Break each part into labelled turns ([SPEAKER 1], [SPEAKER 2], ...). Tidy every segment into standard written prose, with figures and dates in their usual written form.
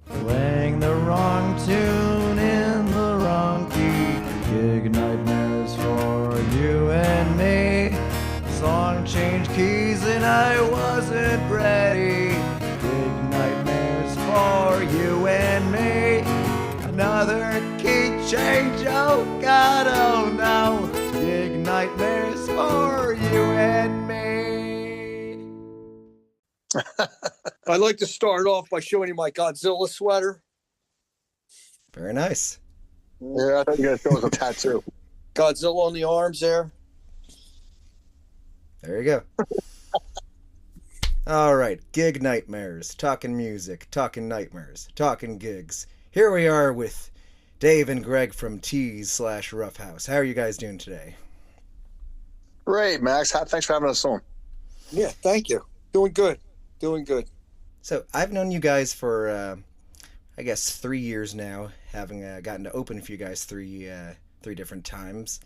[SPEAKER 1] Playing the wrong tune in the wrong key. Gig nightmares for you and me. Song changed keys and I wasn't ready. Gig nightmares for you and me. Another key change, oh God, oh no. Gig nightmares for you and me.
[SPEAKER 2] I'd like to start off by showing you my Godzilla sweater.
[SPEAKER 3] Very nice.
[SPEAKER 4] Yeah, I thought you guys show us a tattoo.
[SPEAKER 2] Godzilla on the arms there.
[SPEAKER 3] There you go. All right, gig nightmares, talking music, talking nightmares, talking gigs. Here we are with Dave and Gregg from Teeze / Roughhouse. How are you guys doing today?
[SPEAKER 4] Great, Max. Thanks for having us on.
[SPEAKER 2] Yeah, thank you. Doing good. Doing good.
[SPEAKER 3] So I've known you guys for, I guess, 3 years now, having gotten to open for you guys three different times.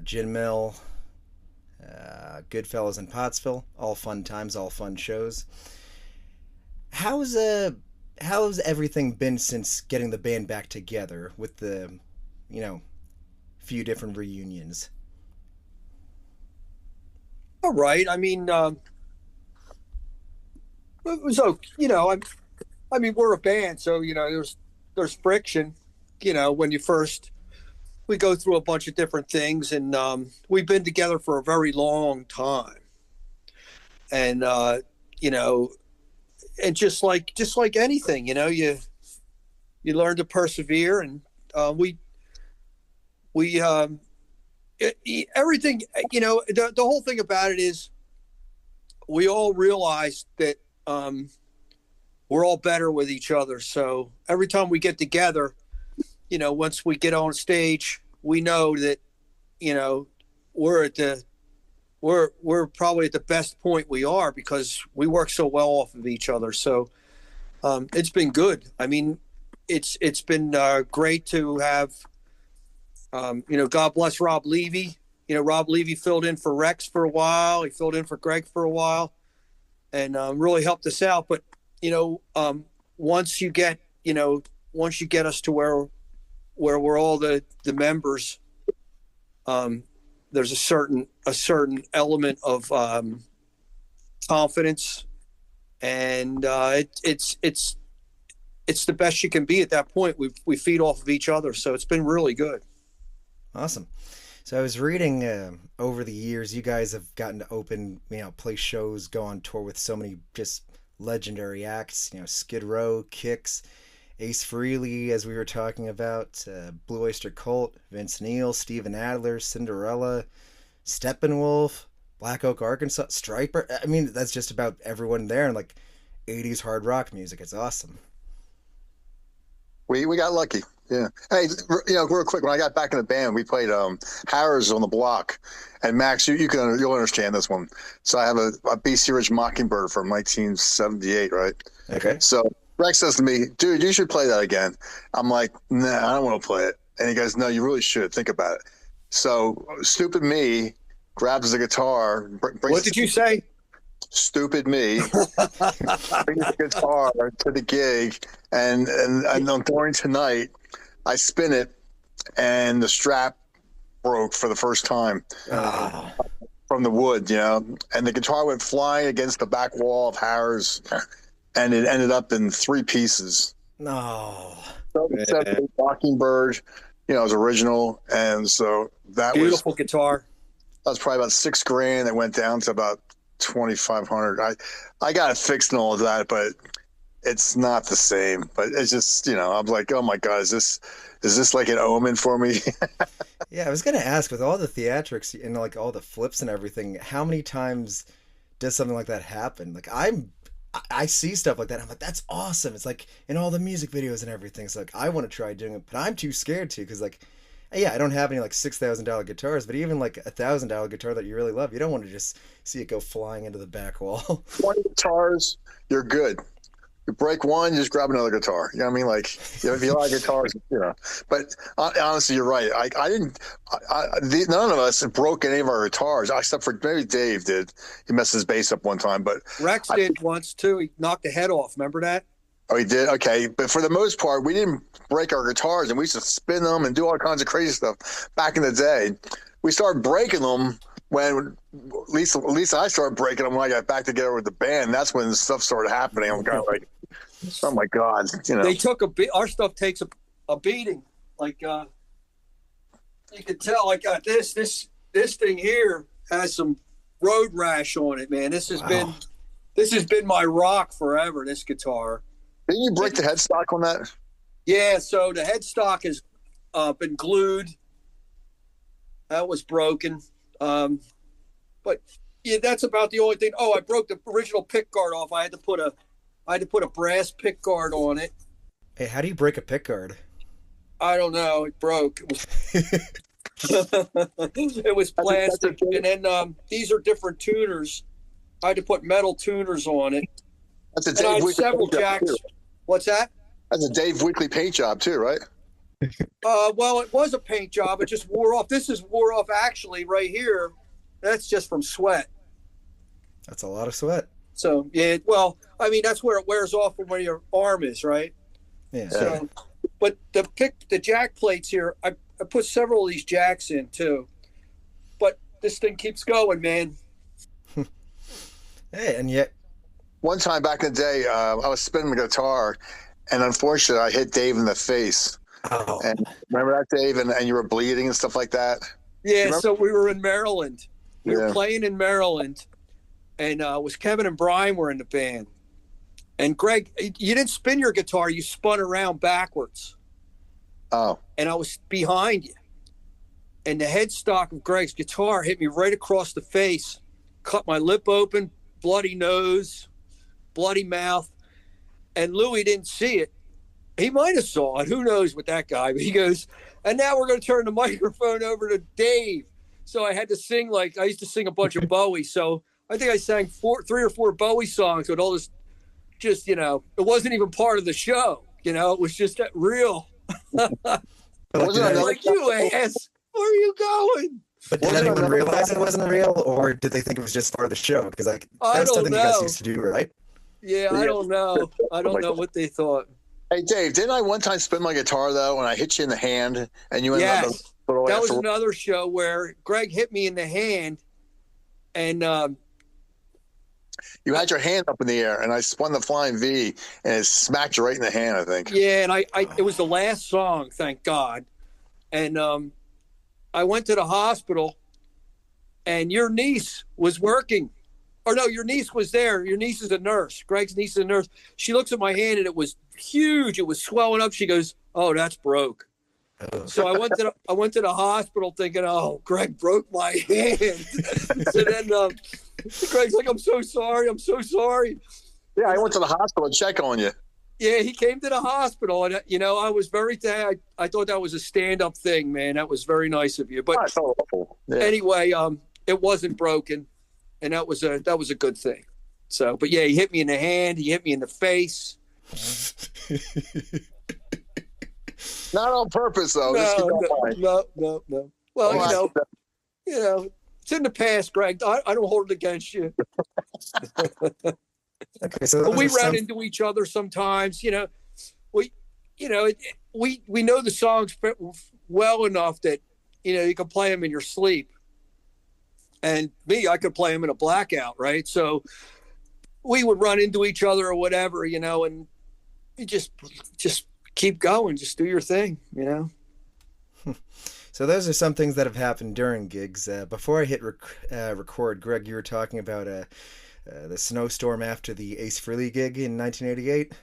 [SPEAKER 3] Gin Mill, Goodfellas and Pottsville, all fun times, all fun shows. How's everything been since getting the band back together with the, few different reunions?
[SPEAKER 2] All right. I mean, it was okay. I mean, we're a band, so there's friction. When we go through a bunch of different things, and we've been together for a very long time, and and just like anything, you learn to persevere, and everything. The whole thing about it is we all realize that we're all better with each other. So every time we get together, once we get on stage, we know that, we're probably at the best point we are because we work so well off of each other. So it's been good. I mean, it's been great to have, God bless Rob Levy. Rob Levy filled in for Rex for a while. He filled in for Gregg for a while, and really helped us out. But once you get us to where we're all the members, there's a certain element of confidence, and it's the best you can be at that point. We feed off of each other, so it's been really good.
[SPEAKER 3] Awesome. So I was reading over the years, you guys have gotten to open, play shows, go on tour with so many just legendary acts, Skid Row, Kix, Ace Frehley, as we were talking about, Blue Oyster Cult, Vince Neil, Steven Adler, Cinderella, Steppenwolf, Black Oak, Arkansas, Striper. I mean, that's just about everyone there, and like 80s hard rock music. It's awesome.
[SPEAKER 4] We got lucky. Yeah. Hey, real quick, when I got back in the band, we played Harris on the Block. And Max, you'll understand this one. So I have a BC Rich Mockingbird from 1978, right?
[SPEAKER 3] Okay.
[SPEAKER 4] So Rex says to me, dude, you should play that again. I'm like, nah, I don't want to play it. And he goes, no, you really should. Think about it. So stupid me grabs the guitar.
[SPEAKER 2] What did you say?
[SPEAKER 4] Stupid me brings the guitar to the gig, and during tonight, I spin it, and the strap broke for the first time from the wood, and the guitar went flying against the back wall of Harris, and it ended up in 3 pieces.
[SPEAKER 3] No.
[SPEAKER 4] So Mockingbird, it was original, and so that
[SPEAKER 2] beautiful guitar.
[SPEAKER 4] That was probably about $6,000. It went down to about $2,500. I got it fixed and all of that, but it's not the same. But it's just, I'm like, oh my God, is this like an omen for me?
[SPEAKER 3] Yeah, I was gonna ask, with all the theatrics and like all the flips and everything, how many times does something like that happen? Like I see stuff like that, I'm like, that's awesome. It's like in all the music videos and everything. It's like, I want to try doing it, but I'm too scared to, because like, yeah, I don't have any like $6,000 guitars, but even like $1,000 guitar that you really love, you don't want to just see it go flying into the back wall.
[SPEAKER 4] 20 guitars, you're good. You break one, you just grab another guitar. You know what I mean? Like, if you like guitars, But honestly, you're right. None of us broke any of our guitars, except for maybe Dave did. He messed his bass up one time, but
[SPEAKER 2] Rex did once too. He knocked the head off. Remember that?
[SPEAKER 4] Oh, he did? Okay. But for the most part, we didn't break our guitars, and we used to spin them and do all kinds of crazy stuff back in the day. We started breaking them when, at least I started breaking them when I got back together with the band. That's when stuff started happening. I'm kind of like, oh my God. You know.
[SPEAKER 2] They took our stuff takes a beating. Like, you can tell I got this thing here has some road rash on it, man. This has been my rock forever, this guitar.
[SPEAKER 4] Didn't you break the headstock on that?
[SPEAKER 2] Yeah, so the headstock has been glued. That was broken. But yeah, that's about the only thing. Oh, I broke the original pick guard off. I had to put a brass pick guard on it.
[SPEAKER 3] Hey, how do you break a pick guard?
[SPEAKER 2] I don't know. It broke. It was plastic. And then these are different tuners. I had to put metal tuners on it.
[SPEAKER 4] That's a
[SPEAKER 2] And I
[SPEAKER 4] Dave
[SPEAKER 2] had
[SPEAKER 4] Weakley
[SPEAKER 2] several
[SPEAKER 4] paint job,
[SPEAKER 2] jacks.
[SPEAKER 4] too.
[SPEAKER 2] What's that?
[SPEAKER 4] That's a Dave Weakley paint job too, right?
[SPEAKER 2] Well, it was a paint job. It just wore off. This is wore off actually right here. That's just from sweat.
[SPEAKER 3] That's a lot of sweat.
[SPEAKER 2] So, yeah, well, I mean, that's where it wears off from where your arm is, right?
[SPEAKER 3] Yeah.
[SPEAKER 2] So, but the jack plates here, I put several of these jacks in too. But this thing keeps going, man.
[SPEAKER 3] Hey, and yet,
[SPEAKER 4] One time back in the day, I was spinning the guitar, and unfortunately, I hit Dave in the face.
[SPEAKER 3] oh,
[SPEAKER 4] And remember that, Dave? And you were bleeding and stuff like that.
[SPEAKER 2] Yeah, so we were in Maryland. We were
[SPEAKER 4] Yeah.
[SPEAKER 2] playing in Maryland, and it was Kevin and Brian were in the band. And Greg, you didn't spin your guitar, you spun around backwards.
[SPEAKER 4] Oh,
[SPEAKER 2] And I was behind you. And the headstock of Greg's guitar hit me right across the face, cut my lip open, bloody nose, bloody mouth. And Louis didn't see it. He might have saw it. Who knows with that guy? But he goes, and now we're going to turn the microphone over to Dave. So I had to sing I used to sing a bunch of Bowie. So I think I sang 3 or 4 Bowie songs with all this, just, it wasn't even part of the show. It was just that real.
[SPEAKER 4] wasn't
[SPEAKER 3] did
[SPEAKER 4] another-
[SPEAKER 2] Like, you ass, where are you going?
[SPEAKER 3] but did anyone realize it wasn't real, or did they think it was just part of the show? Because
[SPEAKER 2] I
[SPEAKER 3] that's
[SPEAKER 2] don't
[SPEAKER 3] something you guys
[SPEAKER 2] know.
[SPEAKER 3] used to do, right?
[SPEAKER 2] Yeah, I don't know. I don't know what they thought.
[SPEAKER 4] hey, Dave, didn't I one time spin my guitar, though, when I hit you in the hand, and you ended up
[SPEAKER 2] Yes,
[SPEAKER 4] a little
[SPEAKER 2] that was
[SPEAKER 4] after-
[SPEAKER 2] another show where Greg hit me in the hand, and
[SPEAKER 4] You had your hand up in the air, and I spun the flying V, and it smacked you right in the hand, I think.
[SPEAKER 2] yeah, and I it was the last song, thank God, and I went to the hospital, and your niece was working, or no, your niece was there. Your niece is a nurse. Greg's niece is a nurse. She looks at my hand, and it was huge. It was swelling up. She goes, "Oh, that's broke."
[SPEAKER 3] Oh.
[SPEAKER 2] So I went to the hospital thinking, "Oh, Greg broke my hand." So then Greg's like, "I'm so sorry. I'm so sorry."
[SPEAKER 4] Yeah, I went to the hospital to check on you.
[SPEAKER 2] Yeah, he came to the hospital, and I was I thought that was a stand-up thing, man. That was very nice of you. But
[SPEAKER 4] Oh, it's so awful. Yeah.
[SPEAKER 2] anyway, it wasn't broken, and that was a good thing. So, but yeah, he hit me in the hand. He hit me in the face.
[SPEAKER 4] Not on purpose, though. Just keep that in mind.
[SPEAKER 2] No. Well,
[SPEAKER 4] Well,
[SPEAKER 2] it's in the past, Greg. I don't hold it against you.
[SPEAKER 3] Okay, so
[SPEAKER 2] But we
[SPEAKER 3] those are
[SPEAKER 2] ran
[SPEAKER 3] some-
[SPEAKER 2] into each other sometimes. We know the songs well enough that you can play them in your sleep. And me, I could play them in a blackout, right? So we would run into each other or whatever, and you just keep going, just do your thing,
[SPEAKER 3] So those are some things that have happened during gigs. Before I hit record, Greg, you were talking about the snowstorm after the Ace Frehley gig in 1988.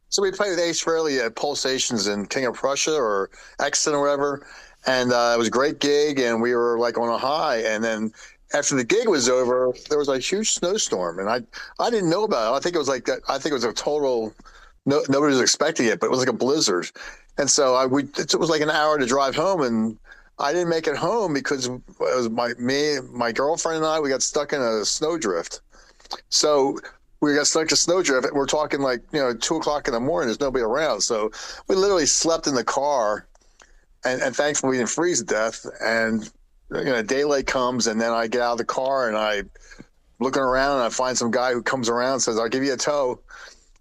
[SPEAKER 4] So we played with Ace Frehley at Pulsations in King of Prussia or Exton or whatever. And it was a great gig, and we were like on a high. And then after the gig was over, there was a huge snowstorm, and I didn't know about it. I think it was a total. Nobody was expecting it, but it was like a blizzard. And so it was like an hour to drive home, and I didn't make it home because it was my girlfriend and I, we got stuck in a snowdrift. So we got stuck in a snowdrift. We're talking 2:00 in the morning. There's nobody around. So we literally slept in the car, and thankfully we didn't freeze to death. And daylight comes, and then I get out of the car, and I looking around, and I find some guy who comes around and says, "I'll give you a tow."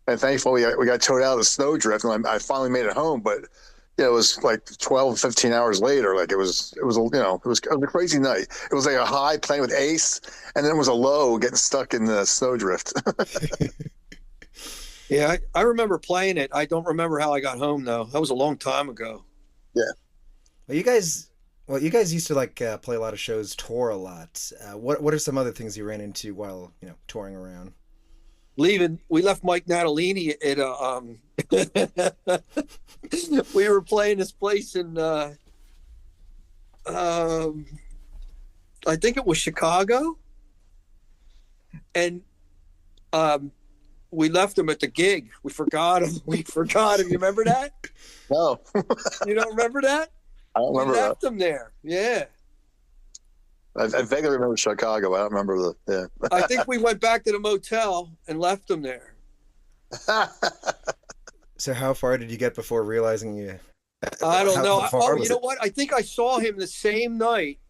[SPEAKER 4] and thankfully we got towed out of the snowdrift, and I finally made it home. But yeah, it was like 12, 15 hours later. Like it was it was a crazy night. It was like a high playing with Ace, and then it was a low getting stuck in the snowdrift.
[SPEAKER 2] Yeah, I remember playing it. I don't remember how I got home though. That was a long time ago.
[SPEAKER 4] Yeah.
[SPEAKER 3] Well, you guys used to like play a lot of shows, tour a lot. What are some other things you ran into while touring around?
[SPEAKER 2] We left Mike Natalini at we were playing this place in I think it was Chicago, and we left him at the gig. We forgot him. You remember that?
[SPEAKER 4] No.
[SPEAKER 2] You don't remember that?
[SPEAKER 4] I don't remember
[SPEAKER 2] we
[SPEAKER 4] that.
[SPEAKER 2] left him there. Yeah.
[SPEAKER 4] I vaguely remember Chicago. I don't remember
[SPEAKER 2] I think we went back to the motel and left him there.
[SPEAKER 3] So how far did you get before realizing you?
[SPEAKER 2] I don't know. You know
[SPEAKER 3] it?
[SPEAKER 2] what? I think I saw him the same night,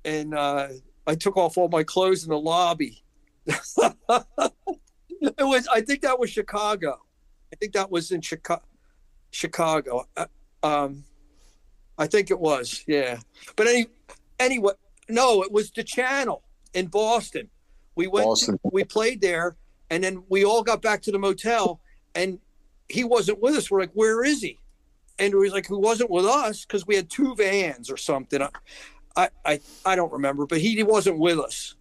[SPEAKER 2] and I took off all my clothes in the lobby. I think that was Chicago. I think that was in Chicago. I think it was, yeah. But anyway, no, it was the Channel in Boston. We played there, and then we all got back to the motel, and he wasn't with us. We're like, where is he? And he was like, he wasn't with us because we had two vans or something. I don't remember, but he wasn't with us.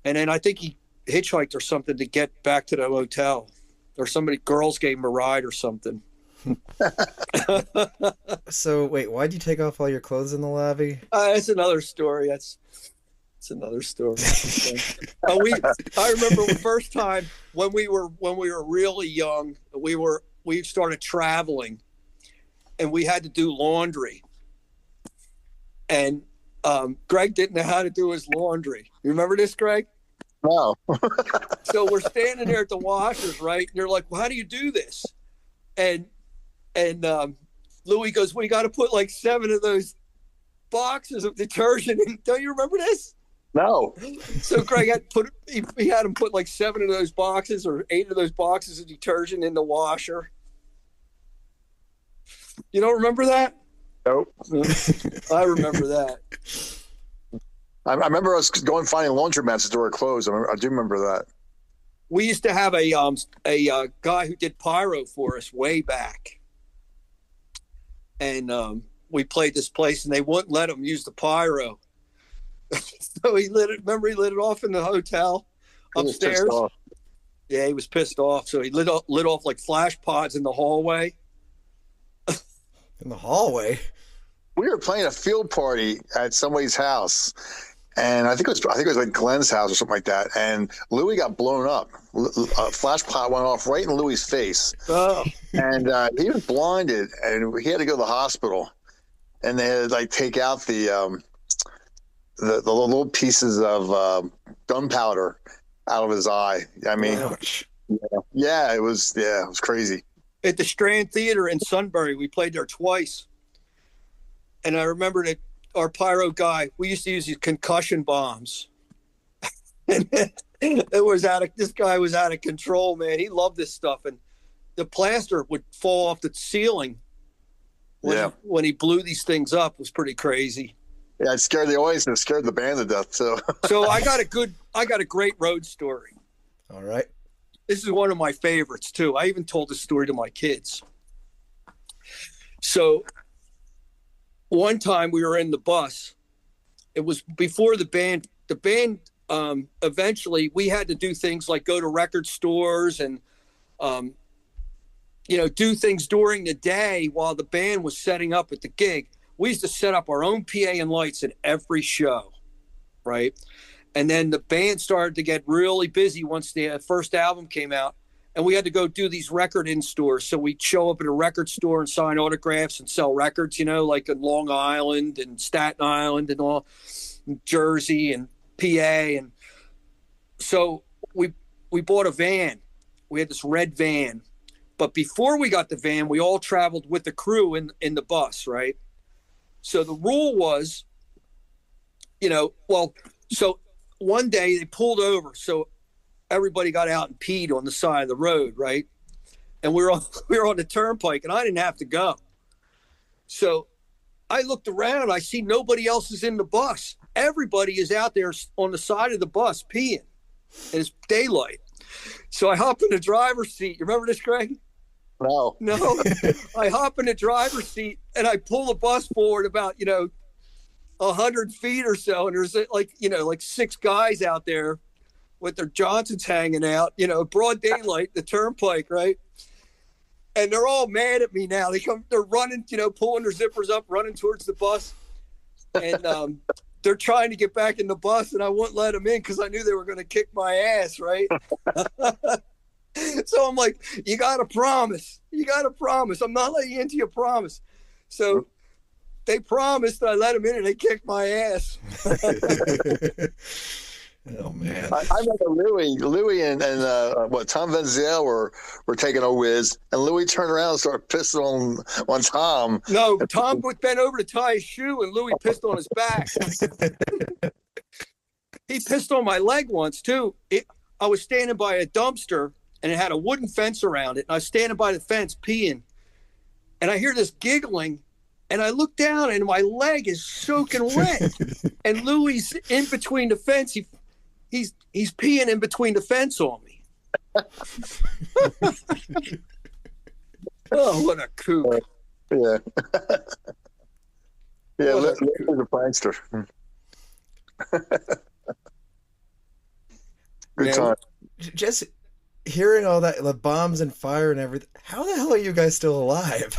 [SPEAKER 2] And then I think he hitchhiked or something to get back to the hotel, or girls gave him a ride or something.
[SPEAKER 3] So wait, why'd you take off all your clothes in the lobby?
[SPEAKER 2] That's another story. That's another story. I remember the first time when we were really young, we started traveling, and we had to do laundry, and Gregg didn't know how to do his laundry. You remember this, Gregg?
[SPEAKER 4] No.
[SPEAKER 2] So we're standing there at the washers, right? And you're like, well, how do you do this? And Louis goes, well, you got to put like 7 of those boxes of detergent in. Don't you remember this?
[SPEAKER 4] No.
[SPEAKER 2] So Gregg he had him put like 7 of those boxes or 8 of those boxes of detergent in the washer. You don't remember that?
[SPEAKER 4] Nope.
[SPEAKER 2] I remember that.
[SPEAKER 4] I remember us going finding laundromats that were closed. I do remember that.
[SPEAKER 2] We used to have a guy who did pyro for us way back, and we played this place, and they wouldn't let him use the pyro. So he lit it. Remember, he lit it off in the hotel upstairs. Yeah, he was pissed off. So he lit off like flash pods in the hallway.
[SPEAKER 3] In the hallway.
[SPEAKER 4] We were playing a field party at somebody's house, and I think it was like Glenn's house or something like that. And Louis got blown up. A flash pot went off right in Louis' face, and he was blinded, and he had to go to the hospital. And they had to like take out the little pieces of gunpowder out of his eye. I mean, yeah, it was crazy.
[SPEAKER 2] At the Strand Theater in Sunbury, we played there twice. And I remember that our pyro guy, we used to use these concussion bombs. And this guy was out of control, man. He loved this stuff. And the plaster would fall off the ceiling when he blew these things up. It was pretty crazy.
[SPEAKER 4] Yeah, it scared the audience and it scared the band to death. So
[SPEAKER 2] I got a great road story.
[SPEAKER 3] All right.
[SPEAKER 2] This is one of my favorites too. I even told this story to my kids. So one time we were in the bus. It was before the band. The band eventually we had to do things like go to record stores and do things during the day while the band was setting up at the gig. We used to set up our own PA and lights at every show, right? And then the band started to get really busy once the first album came out, and we had to go do these record in stores. So we'd show up at a record store and sign autographs and sell records, like in Long Island and Staten Island and all, and Jersey and PA. And so we bought a van. We had this red van. But before we got the van, we all traveled with the crew in the bus, right? So the rule was, so one day they pulled over. So everybody got out and peed on the side of the road, right? And we were on the turnpike, and I didn't have to go. So I looked around, I see nobody else is in the bus. Everybody is out there on the side of the bus peeing, and it's daylight. So I hop in the driver's seat. You remember this, Greg?
[SPEAKER 4] No.
[SPEAKER 2] I hop in the driver's seat, and I pull the bus forward about, 100 feet or so, and there's like 6 guys out there with their Johnsons hanging out, broad daylight, the turnpike, right? And they're all mad at me now. They're running, pulling their zippers up, running towards the bus. And they're trying to get back in the bus, and I wouldn't let them in because I knew they were going to kick my ass, right? So I'm like, you got to promise. You got to promise. I'm not letting you into your promise. So they promised. I let them in, and they kicked my ass.
[SPEAKER 3] Oh man!
[SPEAKER 4] I remember Louis, and Tom Venzel were taking a whiz, and Louis turned around and started pissing on Tom.
[SPEAKER 2] No, Tom bent over to tie his shoe, and Louis pissed on his back. He pissed on my leg once too. I was standing by a dumpster, and it had a wooden fence around it. And I was standing by the fence peeing, and I hear this giggling. And I look down, and my leg is soaking wet. And Louis in between the fence. He's peeing in between the fence on me. Oh, what a kook!
[SPEAKER 4] Yeah, yeah. Louis was a prankster. Good time.
[SPEAKER 3] Just hearing all that, the bombs and fire and everything. How the hell are you guys still alive?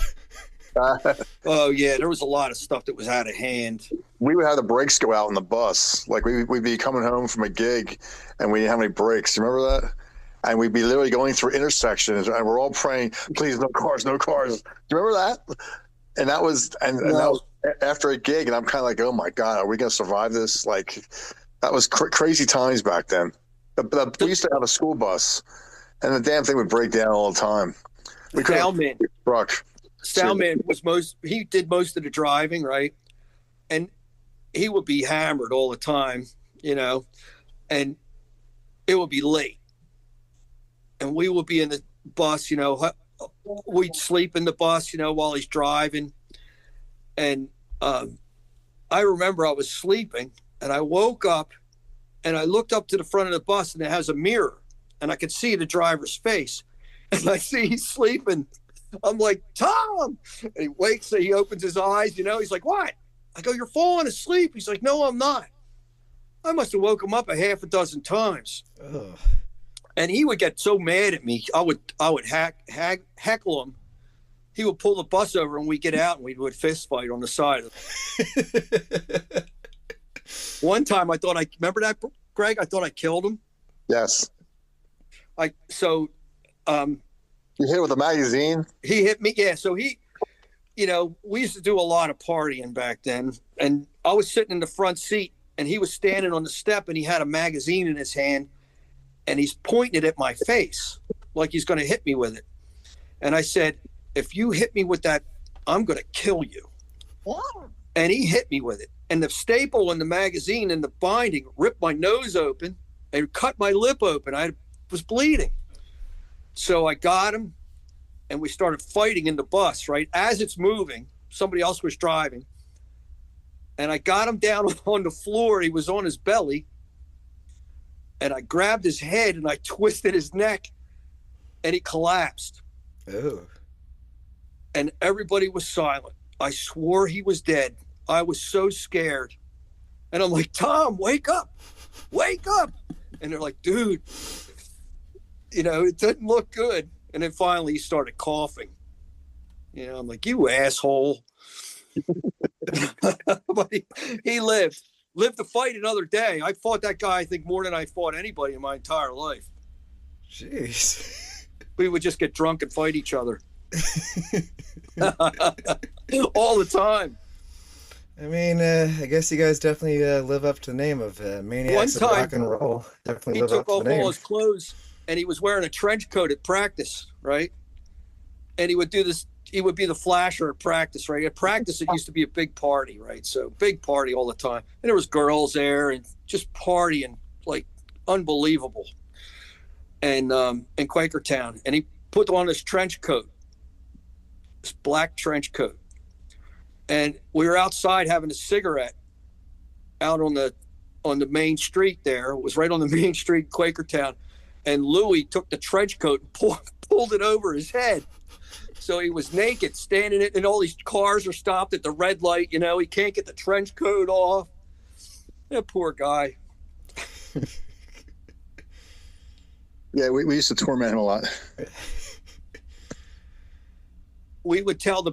[SPEAKER 2] Oh yeah, there was a lot of stuff that was out of hand.
[SPEAKER 4] We would have the brakes go out on the bus. Like we'd be coming home from a gig, and we didn't have any brakes. You remember that? And we'd be literally going through intersections, and we're all praying, "Please, no cars, no cars." Do you remember that? And that was that was after a gig, and I'm kind of like, "Oh my God, are we going to survive this?" Like that was crazy times back then. We used to have a school bus, and the damn thing would break down all the time. We couldn't truck.
[SPEAKER 2] Soundman he did most of the driving, right? And he would be hammered all the time, and it would be late. And we would be in the bus, we'd sleep in the bus, while he's driving. And I remember I was sleeping, and I woke up, and I looked up to the front of the bus, and it has a mirror, and I could see the driver's face. And I see he's sleeping. I'm like, Tom! And he wakes, he opens his eyes, he's like, what? I go, you're falling asleep. He's like, no, I'm not. I must have woke him up a half a dozen times.
[SPEAKER 3] Ugh.
[SPEAKER 2] And he would get so mad at me. I would heckle him. He would pull the bus over, and we'd get out, and we would fist fight on the side of it. One time remember that, Greg? I thought I killed him.
[SPEAKER 4] Yes.
[SPEAKER 2] You
[SPEAKER 4] hit with a magazine?
[SPEAKER 2] He hit me, yeah. So we used to do a lot of partying back then. And I was sitting in the front seat, and he was standing on the step, and he had a magazine in his hand, and he's pointing it at my face like he's going to hit me with it. And I said, if you hit me with that, I'm going to kill you. What? And he hit me with it. And the staple in the magazine and the binding ripped my nose open and cut my lip open. I was bleeding. So I got him, and we started fighting in the bus, right? As it's moving, somebody else was driving. And I got him down on the floor. He was on his belly. And I grabbed his head, and I twisted his neck, and he collapsed.
[SPEAKER 3] Oh.
[SPEAKER 2] And everybody was silent. I swore he was dead. I was so scared. And I'm like, Tom, wake up. Wake up. And they're like, dude, it doesn't look good. And then finally he started coughing. I'm like, you asshole. But he lived to fight another day. I fought that guy, I think, more than I fought anybody in my entire life.
[SPEAKER 3] Jeez.
[SPEAKER 2] We would just get drunk and fight each other. All the time.
[SPEAKER 3] I mean, I guess you guys definitely live up to the name of Maniacs of Rock and Roll. Definitely live up to the name.
[SPEAKER 2] He took off all his clothes, and he was wearing a trench coat at practice, right? And he would do this. He would be the flasher at practice, right? At practice, it used to be a big party, right? So big party all the time. And there was girls there and just partying like unbelievable. and in Quakertown, and he put on his trench coat, this black trench coat, and we were outside having a cigarette out on the main street. There, it was right on the main street in Quakertown, and Louis took the trench coat and pulled it over his head. So he was naked, standing it, and all these cars are stopped at the red light. You know, he can't get the trench coat off. That poor guy.
[SPEAKER 4] Yeah, we used to torment him a lot.
[SPEAKER 2] We would tell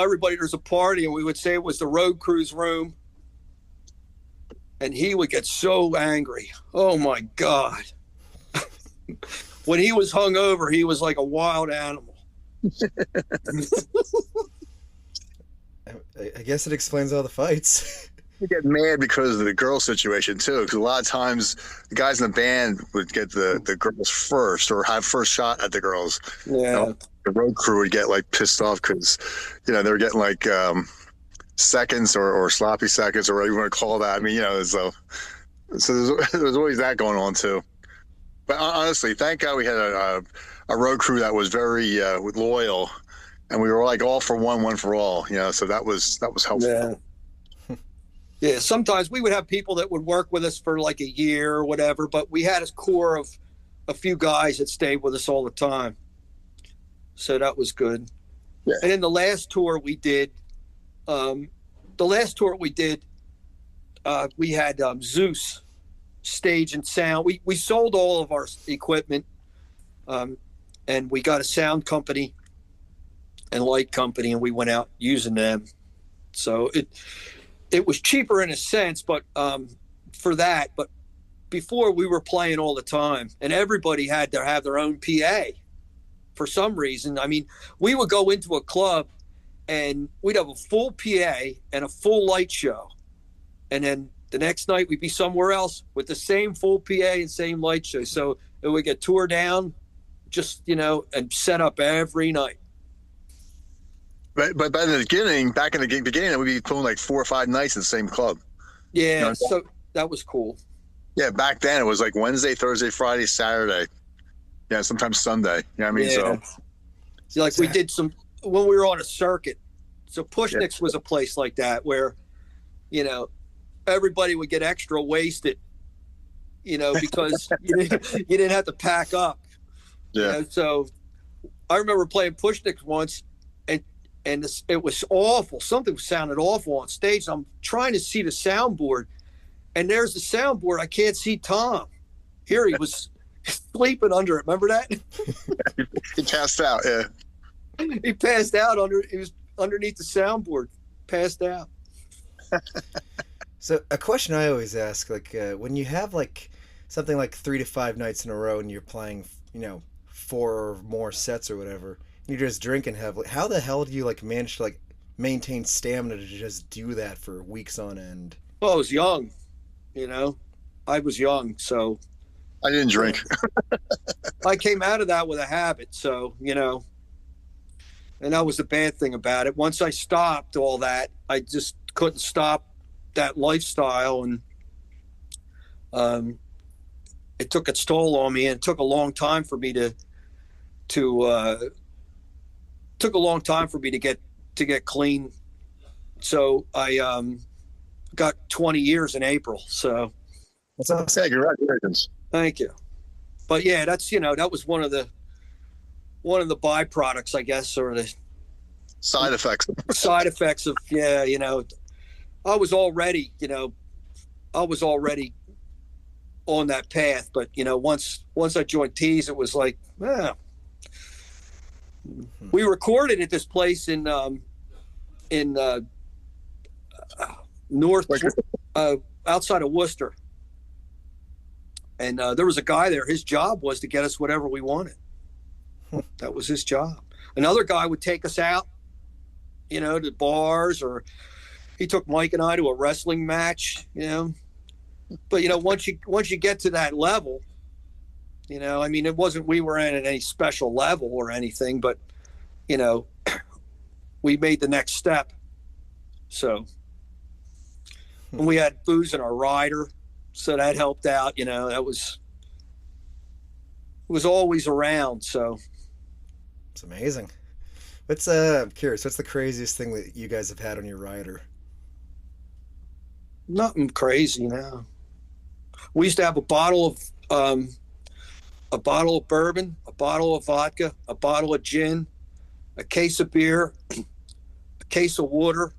[SPEAKER 2] everybody there's a party, and we would say it was the road crew's room. And he would get so angry. Oh my God. When he was hungover, he was like a wild animal.
[SPEAKER 3] I guess it explains all the fights.
[SPEAKER 4] You get mad because of the girl situation too, because a lot of times the guys in the band would get the girls first or have first shot at the girls.
[SPEAKER 2] Yeah.
[SPEAKER 4] You know, the road crew would get like pissed off because, you know, they were getting like seconds or sloppy seconds or whatever you want to call that. I mean, you know, so there's always that going on too. But honestly, thank God we had a road crew that was very loyal, and we were like all for one for all. You know, so that was helpful.
[SPEAKER 2] Yeah. Yeah. Sometimes we would have people that would work with us for like a year or whatever, but we had a core of a few guys that stayed with us all the time. So that was good. Yeah. And then the last tour we did, we had Zeus stage and sound. We sold all of our equipment, and we got a sound company and light company, and we went out using them. So it was cheaper in a sense, but for that. But before, we were playing all the time, and everybody had to have their own PA for some reason. I mean, we would go into a club and we'd have a full PA and a full light show, and then the next night we'd be somewhere else with the same full PA and same light show. So it would get tore down, just, you know, and set up every night.
[SPEAKER 4] But by the beginning, back in the beginning, we'd be pulling like 4 or 5 nights in the same club.
[SPEAKER 2] Yeah,
[SPEAKER 4] you know?
[SPEAKER 2] So that was cool.
[SPEAKER 4] Yeah, back then it was like Wednesday, Thursday, Friday, Saturday. Yeah, sometimes Sunday. You know what I mean?
[SPEAKER 2] Yeah. So like we did some when we were on a circuit. So Pushniks was a place like that where, you know, everybody would get extra wasted, you know, because you didn't have to pack up.
[SPEAKER 4] Yeah.
[SPEAKER 2] You know? So I remember playing Pushniks once, and it was awful. Something sounded awful on stage. I'm trying to see the soundboard, and there's the soundboard. I can't see Tom. Here he was sleeping under it. Remember that?
[SPEAKER 4] He passed out. Yeah.
[SPEAKER 2] He passed out he was underneath the soundboard, passed out.
[SPEAKER 3] So a question I always ask, like when you have like something like 3 to 5 nights in a row and you're playing, you know, 4 or more sets or whatever, and you're just drinking heavily, how the hell do you like manage to like maintain stamina to just do that for weeks on end?
[SPEAKER 2] Well, I was young, you know, I was young, so
[SPEAKER 4] I didn't drink.
[SPEAKER 2] I came out of that with a habit, so, you know, and that was the bad thing about it. Once I stopped all that, I just couldn't stop that lifestyle, and it took its toll on me, and it took a long time for me to get clean. So I got 20 years in April. So
[SPEAKER 4] that's awesome. Congratulations.
[SPEAKER 2] Thank you. But yeah, that's, you know, that was one of the byproducts, I guess, or the
[SPEAKER 4] side effects
[SPEAKER 2] of, yeah, you know, I was already on that path, but you know, once I joined Teeze, it was like, we recorded at this place in north, outside of Worcester, and there was a guy there. His job was to get us whatever we wanted. That was his job. Another guy would take us out, you know, to bars, or he took Mike and I to a wrestling match, you know. But, you know, once you get to that level, you know, I mean, we were in at any special level or anything, but, you know, we made the next step. So, and we had booze in our rider, so that helped out, you know. was always around. So
[SPEAKER 3] It's amazing. I'm curious, what's the craziest thing that you guys have had on your rider?
[SPEAKER 2] nothing crazy now. We used to have a bottle of bourbon, a bottle of vodka, a bottle of gin, a case of beer, a case of water,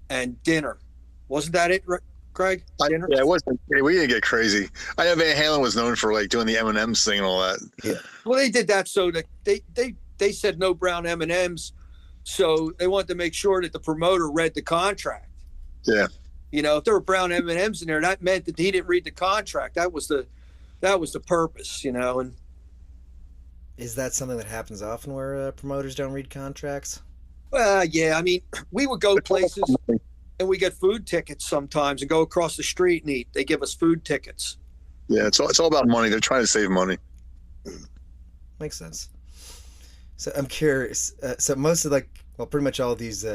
[SPEAKER 2] and dinner. Wasn't that it, Greg? Dinner?
[SPEAKER 4] Yeah, it wasn't. We didn't get crazy. I know Van Halen was known for like doing the M&M's thing and all that.
[SPEAKER 3] Yeah.
[SPEAKER 2] Well, they did that so that they said no brown M&Ms, so they wanted to make sure that the promoter read the contract.
[SPEAKER 4] Yeah.
[SPEAKER 2] You know, if there were brown M&Ms in there, that meant that he didn't read the contract. That was the purpose, you know. And
[SPEAKER 3] Is that something that happens often where promoters don't read contracts?
[SPEAKER 2] yeah, I mean, we would go places and we get food tickets sometimes and go across the street and eat. They give us food tickets.
[SPEAKER 4] Yeah, it's all about money. They're trying to save money.
[SPEAKER 3] Makes sense. So I'm curious. So most of pretty much all these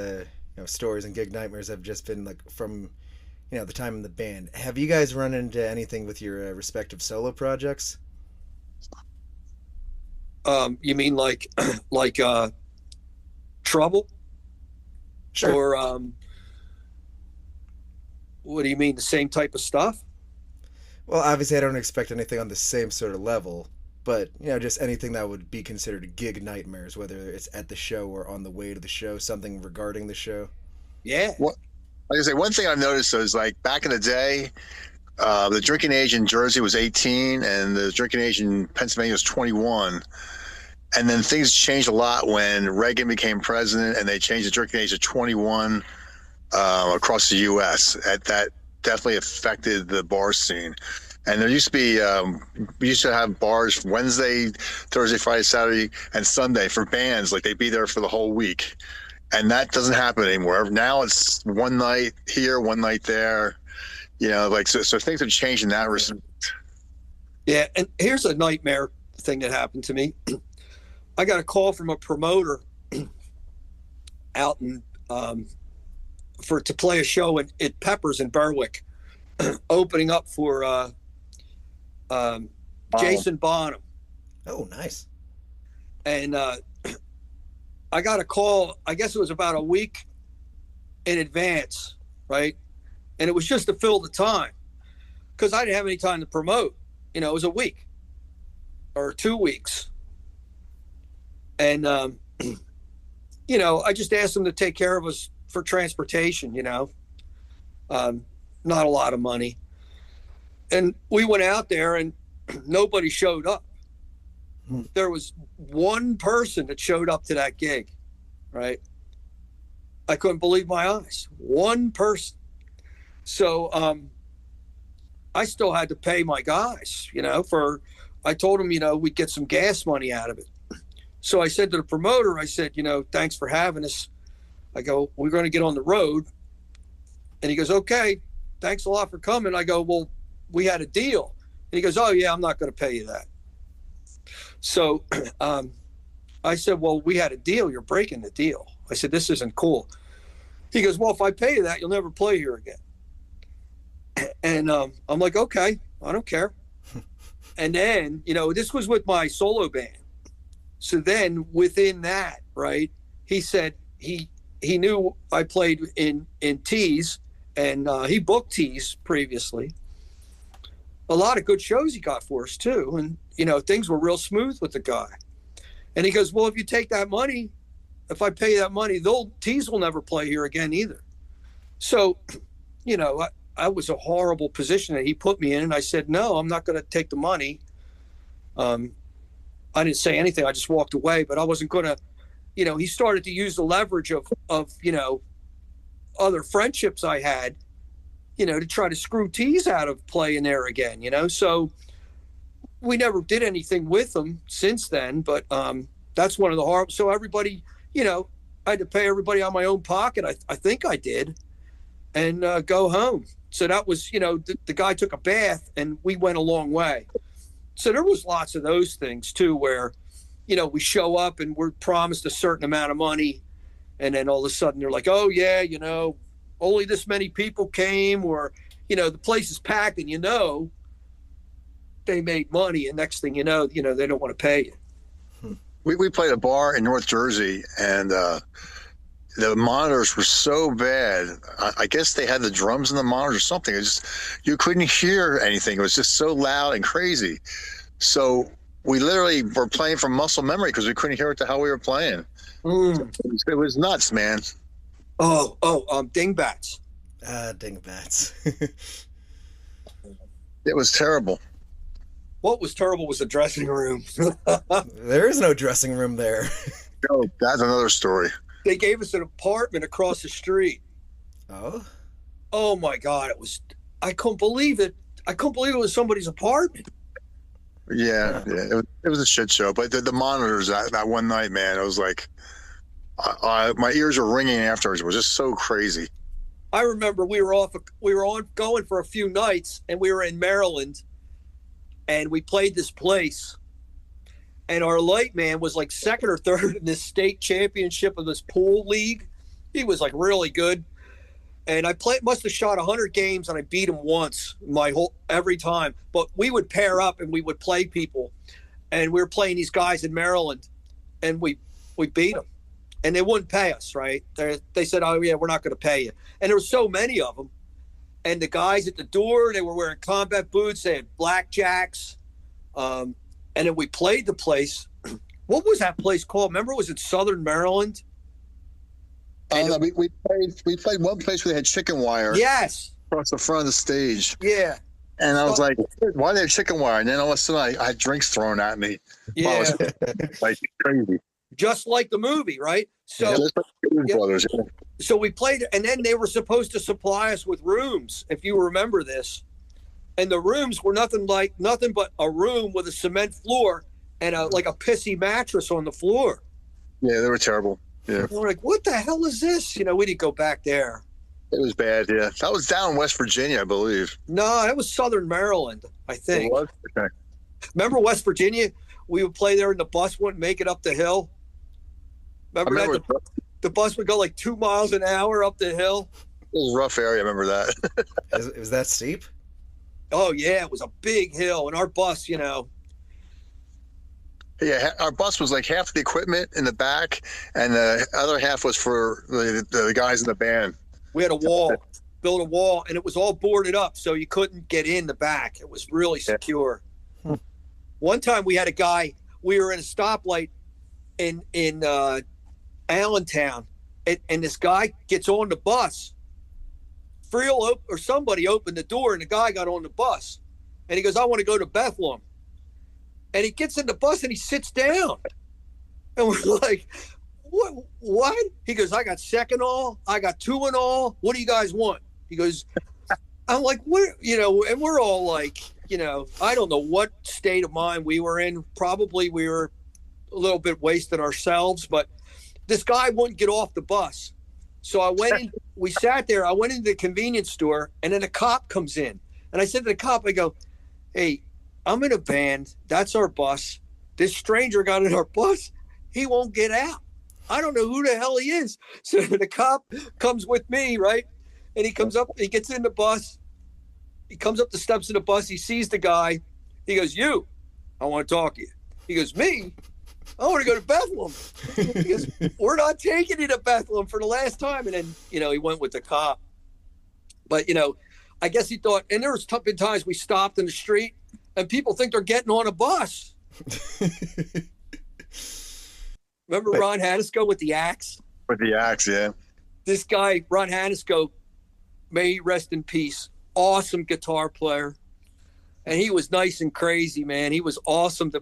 [SPEAKER 3] stories and gig nightmares have just been like from the time in the band. Have you guys run into anything with your respective solo projects?
[SPEAKER 2] You mean like trouble?
[SPEAKER 3] Sure.
[SPEAKER 2] Or what do you mean? The same type of stuff?
[SPEAKER 3] Well, obviously I don't expect anything on the same sort of level, but just anything that would be considered gig nightmares, whether it's at the show or on the way to the show, something regarding the show.
[SPEAKER 2] Yeah.
[SPEAKER 4] Like I say, one thing I've noticed is like back in the day, the drinking age in Jersey was 18 and the drinking age in Pennsylvania was 21. And then things changed a lot when Reagan became president and they changed the drinking age to 21 across the U.S. That definitely affected the bar scene. And there used to be, we used to have bars Wednesday, Thursday, Friday, Saturday, and Sunday for bands. Like they'd be there for the whole week. And that doesn't happen anymore. Now it's one night here, one night there. So things have changed in that respect.
[SPEAKER 2] Yeah, and here's a nightmare thing that happened to me. I got a call from a promoter out in to play a show at Peppers in Berwick, opening up for Jason Bonham.
[SPEAKER 3] Oh, nice.
[SPEAKER 2] And I got a call, I guess it was about a week in advance, right? And it was just to fill the time because I didn't have any time to promote. It was a week or 2 weeks. And, I just asked them to take care of us for transportation, not a lot of money. And we went out there and nobody showed up. There was one person that showed up to that gig, right? I couldn't believe my eyes. One person. So I still had to pay my guys, I told them, we'd get some gas money out of it. So I said to the promoter, I said, thanks for having us. I go, we're going to get on the road. And he goes, okay, thanks a lot for coming. I go, well, we had a deal. And he goes, oh yeah, I'm not going to pay you that. So I said, well, we had a deal. You're breaking the deal. I said, this isn't cool. He goes, well, if I pay you that, you'll never play here again. And I'm like, okay, I don't care. And then, this was with my solo band. So then within that, right, he said he knew I played in Teeze and he booked Teeze previously. A lot of good shows he got for us too. And, things were real smooth with the guy. And he goes, well, if you take that money, if I pay that money, Teeze will never play here again either. So, I was a horrible position that he put me in. And I said, no, I'm not going to take the money. I didn't say anything. I just walked away, but I wasn't going to, he started to use the leverage of other friendships I had, to try to screw Teeze out of playing there again, So we never did anything with them since then, but that's one of the horrible. So everybody, I had to pay everybody out of my own pocket. I think I did, and go home. So that was, the guy took a bath and we went a long way. So there was lots of those things too, where, we show up and we're promised a certain amount of money. And then all of a sudden they're like, oh yeah, only this many people came, or, the place is packed, and they made money, and next thing you know, they don't want to pay you.
[SPEAKER 4] We played a bar in North Jersey, and the monitors were so bad. I guess they had the drums in the monitors or something. You couldn't hear anything. It was just so loud and crazy. So we literally were playing from muscle memory because we couldn't hear what the hell we were playing. It was nuts, man.
[SPEAKER 2] Dingbats.
[SPEAKER 3] Dingbats.
[SPEAKER 4] It was terrible.
[SPEAKER 2] What was terrible was the dressing room.
[SPEAKER 3] There is no dressing room there.
[SPEAKER 4] Oh, that's another story.
[SPEAKER 2] They gave us an apartment across the street.
[SPEAKER 3] Oh?
[SPEAKER 2] Oh my God. I couldn't believe it. I couldn't believe it was somebody's apartment.
[SPEAKER 4] Yeah. It was a shit show. But the monitors that one night, man, it was like, my ears were ringing afterwards. It was just so crazy.
[SPEAKER 2] I remember we were going for a few nights, and we were in Maryland, and we played this place, and our light man was like second or third in this state championship of this pool league. He was like really good. And I must have shot 100 games, and I beat him once every time. But we would pair up and we would play people, and we were playing these guys in Maryland, and we beat them, and they wouldn't pay us. Right? They said, "Oh yeah, we're not going to pay you." And there were so many of them, and the guys at the door, they were wearing combat boots. They had blackjacks, and then we played the place. What was that place called? Remember, it was in Southern Maryland.
[SPEAKER 4] We played one place where they had chicken wire.
[SPEAKER 2] Yes.
[SPEAKER 4] Across the front of the stage.
[SPEAKER 2] Yeah.
[SPEAKER 4] And I was like, why do they have chicken wire? And then all of a sudden I had drinks thrown at me.
[SPEAKER 2] Yeah.
[SPEAKER 4] Like crazy.
[SPEAKER 2] Just like the movie, right? So,
[SPEAKER 4] just like the Brothers. Yeah.
[SPEAKER 2] So we played, and then they were supposed to supply us with rooms, if you remember this. And the rooms were nothing but a room with a cement floor and a pissy mattress on the floor.
[SPEAKER 4] Yeah, they were terrible. Yeah.
[SPEAKER 2] And we're like, what the hell is this? We didn't go back there.
[SPEAKER 4] It was bad, yeah. That was down in West Virginia, I believe.
[SPEAKER 2] No, that was Southern Maryland, I think.
[SPEAKER 4] It was? Okay.
[SPEAKER 2] Remember West Virginia? We would play there and the bus wouldn't make it up the hill. Remember that? The bus would go like 2 miles an hour up the hill.
[SPEAKER 4] It was a rough area, I remember that.
[SPEAKER 3] It was that steep?
[SPEAKER 2] Oh, yeah, it was a big hill. And our bus,
[SPEAKER 4] Yeah, our bus was like half the equipment in the back, and the other half was for the guys in the band.
[SPEAKER 2] We had built a wall, and it was all boarded up, so you couldn't get in the back. It was really secure. One time we had a guy, we were in a stoplight in Allentown, and this guy gets on the bus. Somebody opened the door, and the guy got on the bus, and he goes, "I want to go to Bethlehem." And he gets in the bus and he sits down. And we're like, what? He goes, "I got second all. I got 2 and all. What do you guys want?" He goes, I'm like, what? And we're all like, I don't know what state of mind we were in. Probably we were a little bit wasted ourselves, but this guy wouldn't get off the bus. So we sat there. I went into the convenience store, and then a cop comes in. And I said to the cop, I go, "Hey, I'm in a band. That's our bus. This stranger got in our bus. He won't get out. I don't know who the hell he is." So the cop comes with me, right? And he comes up, he gets in the bus. He comes up the steps of the bus. He sees the guy. He goes, "You, I want to talk to you." He goes, "Me? I want to go to Bethlehem." He goes, "We're not taking you to Bethlehem for the last time." And then, he went with the cop. But, I guess he thought, and there was been times we stopped in the street, and people think they're getting on a bus. Remember Ron Hanisco with the axe?
[SPEAKER 4] With the axe, yeah.
[SPEAKER 2] This guy, Ron Hanisco, may he rest in peace, awesome guitar player. And he was nice and crazy, man. He was awesome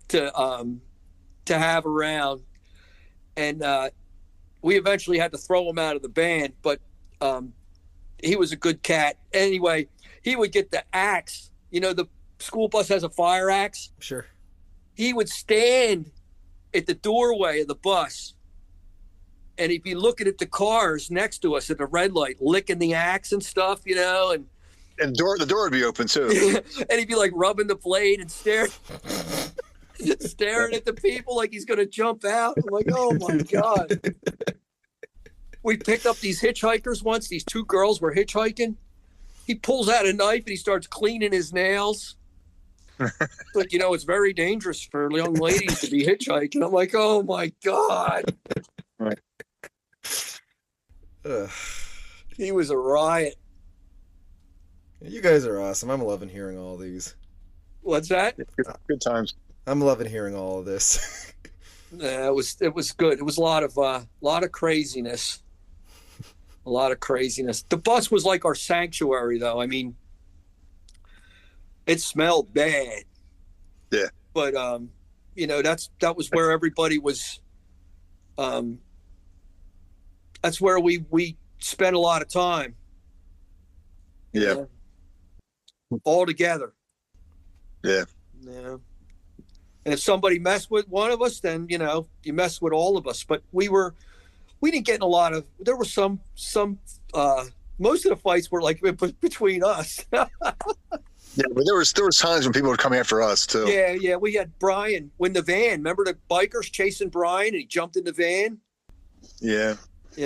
[SPEAKER 2] to have around. And we eventually had to throw him out of the band, but he was a good cat. Anyway, he would get the axe. The school bus has a fire axe.
[SPEAKER 3] Sure.
[SPEAKER 2] He would stand at the doorway of the bus, and he'd be looking at the cars next to us at the red light, licking the axe and stuff, and
[SPEAKER 4] the door would be open too.
[SPEAKER 2] And he'd be like rubbing the blade and staring at the people like he's gonna jump out. I'm like, oh my God. We picked up these hitchhikers once. These 2 girls were hitchhiking. He pulls out a knife and he starts cleaning his nails. Like, it's very dangerous for young ladies to be hitchhiking. I'm like, oh my God.
[SPEAKER 4] Right.
[SPEAKER 3] Ugh.
[SPEAKER 2] He was a riot.
[SPEAKER 3] You guys are awesome. I'm loving hearing all these.
[SPEAKER 2] What's that?
[SPEAKER 4] Good times.
[SPEAKER 3] I'm loving hearing all of this.
[SPEAKER 2] Yeah, it was good. It was a lot of craziness. A lot of craziness. The bus was like our sanctuary, though. I mean, it smelled bad.
[SPEAKER 4] Yeah.
[SPEAKER 2] But that was where everybody was. That's where we spent a lot of time.
[SPEAKER 4] Yeah.
[SPEAKER 2] All together.
[SPEAKER 4] Yeah.
[SPEAKER 2] Yeah. And if somebody messed with one of us, then you mess with all of us. But we didn't get in a lot of. There were some. Most of the fights were like between us.
[SPEAKER 4] Yeah, but there was times when people would come after us too.
[SPEAKER 2] Yeah. We had Brian in the van. Remember the bikers chasing Brian, and he jumped in the van.
[SPEAKER 4] Yeah.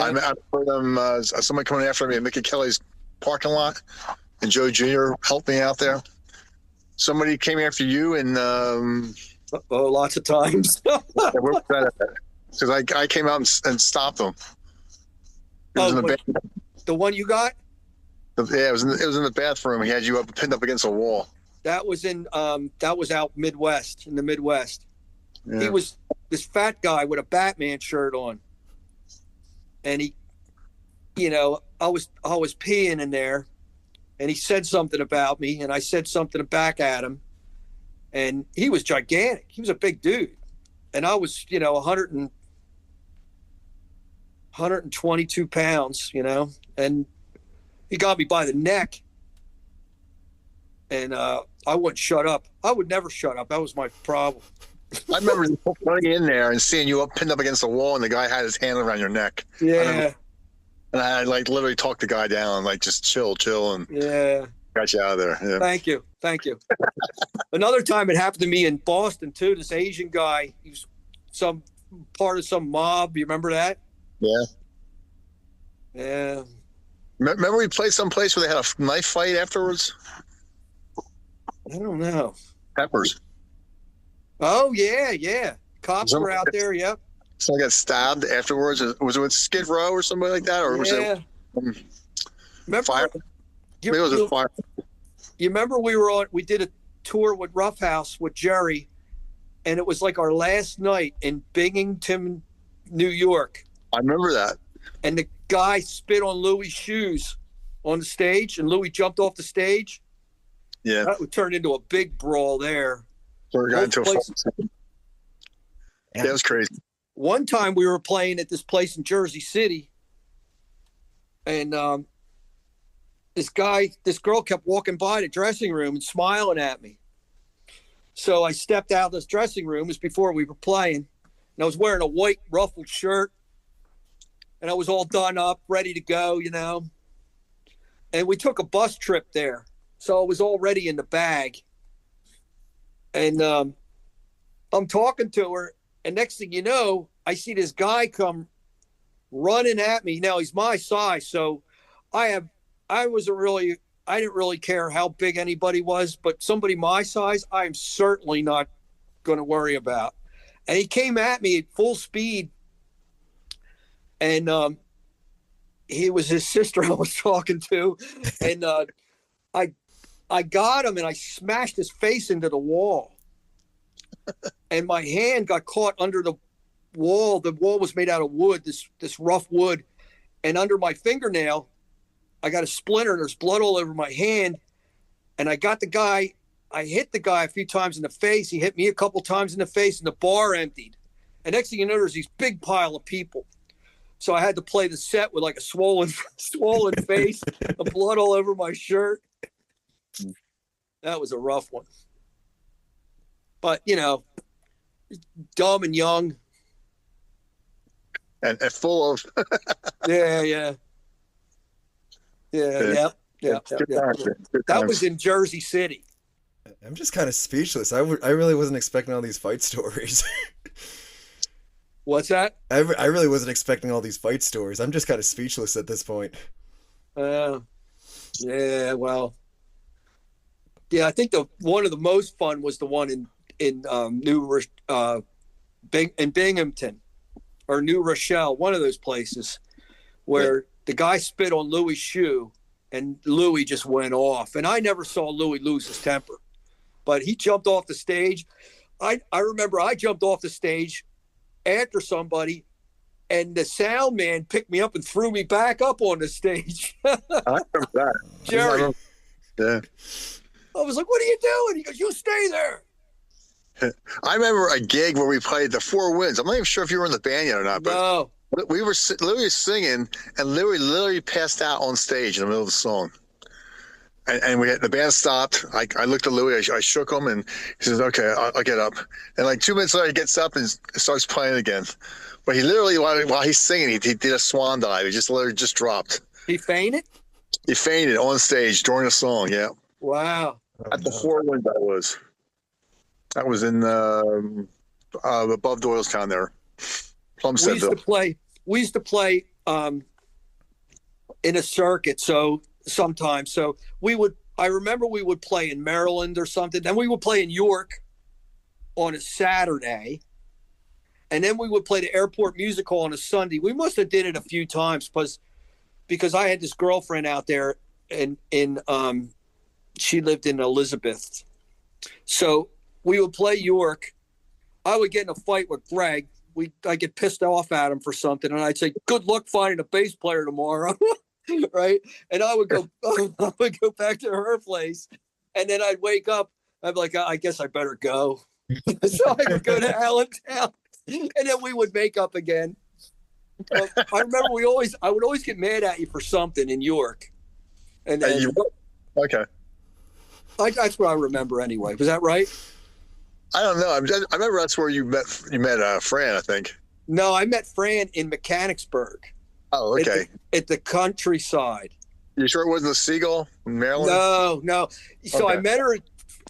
[SPEAKER 4] I heard them. Somebody coming after me at Mickey Kelly's parking lot, and Joe Jr. helped me out there. Somebody came after you, and
[SPEAKER 2] lots of times.
[SPEAKER 4] Because I came out and stopped them. It was in the
[SPEAKER 2] the one you got?
[SPEAKER 4] Yeah, it was in the bathroom. He had you pinned up against a wall.
[SPEAKER 2] That was out Midwest, in the Midwest.
[SPEAKER 4] Yeah.
[SPEAKER 2] He was this fat guy with a Batman shirt on. And he, I was peeing in there, and he said something about me, and I said something back at him. And he was gigantic. He was a big dude. And I was, 122 pounds, and he got me by the neck, and I wouldn't shut up. I would never shut up. That was my problem.
[SPEAKER 4] I remember running in there and seeing you pinned up against the wall, and the guy had his hand around your neck.
[SPEAKER 2] Yeah.
[SPEAKER 4] And I literally talked the guy down, just chill, and got you out of there. Yeah.
[SPEAKER 2] Thank you. Another time it happened to me in Boston too. This Asian guy, he was some part of some mob. You remember that?
[SPEAKER 4] Yeah.
[SPEAKER 2] Yeah.
[SPEAKER 4] Remember we played someplace where they had a knife fight afterwards?
[SPEAKER 2] I don't know.
[SPEAKER 4] Peppers.
[SPEAKER 2] Oh yeah. Cops were out there. Yep.
[SPEAKER 4] Someone got stabbed afterwards. Was it with Skid Row or somebody like that, or was it?
[SPEAKER 2] Remember,
[SPEAKER 4] Fire. Maybe it was a fire.
[SPEAKER 2] You remember we did a tour with Roughhouse with Jerry, and it was like our last night in Binghamton, New York.
[SPEAKER 4] I remember that.
[SPEAKER 2] And the guy spit on Louis' shoes on the stage, and Louis jumped off the stage.
[SPEAKER 4] Yeah.
[SPEAKER 2] That would turn into a big brawl there.
[SPEAKER 4] So we got into a fight. Yeah, it was crazy.
[SPEAKER 2] One time we were playing at this place in Jersey City, and this girl kept walking by the dressing room and smiling at me. So I stepped out of this dressing room. It was before we were playing, and I was wearing a white ruffled shirt, and I was all done up, ready to go, And we took a bus trip there, so I was already in the bag. And I'm talking to her, and next thing you know, I see this guy come running at me. Now he's my size, so I didn't really care how big anybody was, but somebody my size, I'm certainly not going to worry about. And he came at me at full speed, and he was his sister I was talking to, and I got him and I smashed his face into the wall. And my hand got caught under the wall. The wall was made out of wood, this rough wood. And under my fingernail, I got a splinter. There's blood all over my hand. And I hit the guy a few times in the face. He hit me a couple times in the face, and the bar emptied. And next thing you know, there's these big pile of people. So I had to play the set with like a swollen face, the blood all over my shirt. That was a rough one. But, dumb and young.
[SPEAKER 4] And full of.
[SPEAKER 2] Yeah. That was in Jersey City.
[SPEAKER 3] I'm just kind of speechless. I really wasn't expecting all these fight stories.
[SPEAKER 2] What's that?
[SPEAKER 3] I really wasn't expecting all these fight stories. I'm just kind of speechless at this point.
[SPEAKER 2] Yeah, well. Yeah, I think one of the most fun was the one in Binghamton or New Rochelle, one of those places where the guy spit on Louis' shoe and Louis just went off. And I never saw Louis lose his temper, but he jumped off the stage. I remember I jumped off the stage after somebody, and the sound man picked me up and threw me back up on the stage.
[SPEAKER 4] I remember that.
[SPEAKER 2] Jerry.
[SPEAKER 4] Yeah.
[SPEAKER 2] I was like, what are you doing? He goes, you stay there.
[SPEAKER 4] I remember a gig where we played the Four Winds. I'm not even sure if you were in the band yet or not, but
[SPEAKER 2] No.
[SPEAKER 4] we were Louis singing, and Louis literally passed out on stage in the middle of the song. And the band stopped. I looked at Louis. I shook him, and he says, "Okay, I'll get up." And like 2 minutes later, he gets up and starts playing again. But he literally, while he's singing, he did a swan dive. He just literally just dropped.
[SPEAKER 2] He fainted?
[SPEAKER 4] He fainted on stage during a song. Yeah.
[SPEAKER 2] Wow.
[SPEAKER 4] At the Four Winds, that was in above Doylestown there. Plumstead.
[SPEAKER 2] We used to play in a circuit. So sometimes, I remember we would play in Maryland or something. Then we would play in York on a Saturday. And then we would play the Airport Music Hall on a Sunday. We must have did it a few times because I had this girlfriend out there and she lived in Elizabeth. So we would play York. I would get in a fight with Gregg. I get pissed off at him for something, and I'd say, "Good luck finding a bass player tomorrow," right? And I would go back to her place, and then I'd wake up. I'd be like, "I guess I better go." So I would go to Allentown, and then we would make up again. I remember I would always get mad at you for something in York, and then
[SPEAKER 4] okay.
[SPEAKER 2] That's what I remember anyway. Was that right?
[SPEAKER 4] I don't know. I remember that's where you met Fran, I think.
[SPEAKER 2] No, I met Fran in Mechanicsburg.
[SPEAKER 4] Oh, okay.
[SPEAKER 2] At the countryside.
[SPEAKER 4] You sure it wasn't the Seagull in Maryland?
[SPEAKER 2] No. So
[SPEAKER 4] Okay.
[SPEAKER 2] I met her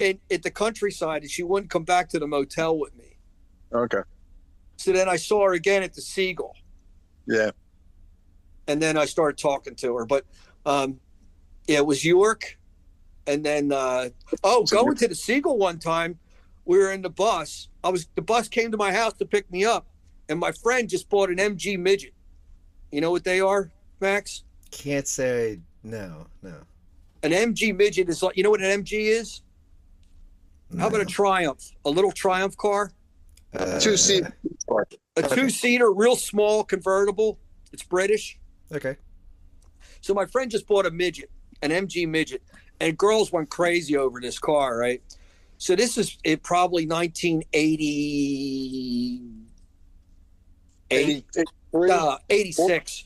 [SPEAKER 2] at the countryside, and she wouldn't come back to the motel with me.
[SPEAKER 4] Okay.
[SPEAKER 2] So then I saw her again at the Seagull.
[SPEAKER 4] Yeah.
[SPEAKER 2] And then I started talking to her. But it was York. And then, going to the Seagull one time, we were in the bus. The bus came to my house to pick me up, and my friend just bought an MG midget. You know what they are, Max?
[SPEAKER 3] Can't say no.
[SPEAKER 2] An MG midget is like, you know what an MG is?
[SPEAKER 3] No.
[SPEAKER 2] How about a Triumph? A little Triumph car?
[SPEAKER 4] Two-seat.
[SPEAKER 2] A two-seater, real small convertible. It's British.
[SPEAKER 3] Okay.
[SPEAKER 2] So my friend just bought a midget, an MG midget, and girls went crazy over this car, right? So this is probably 86.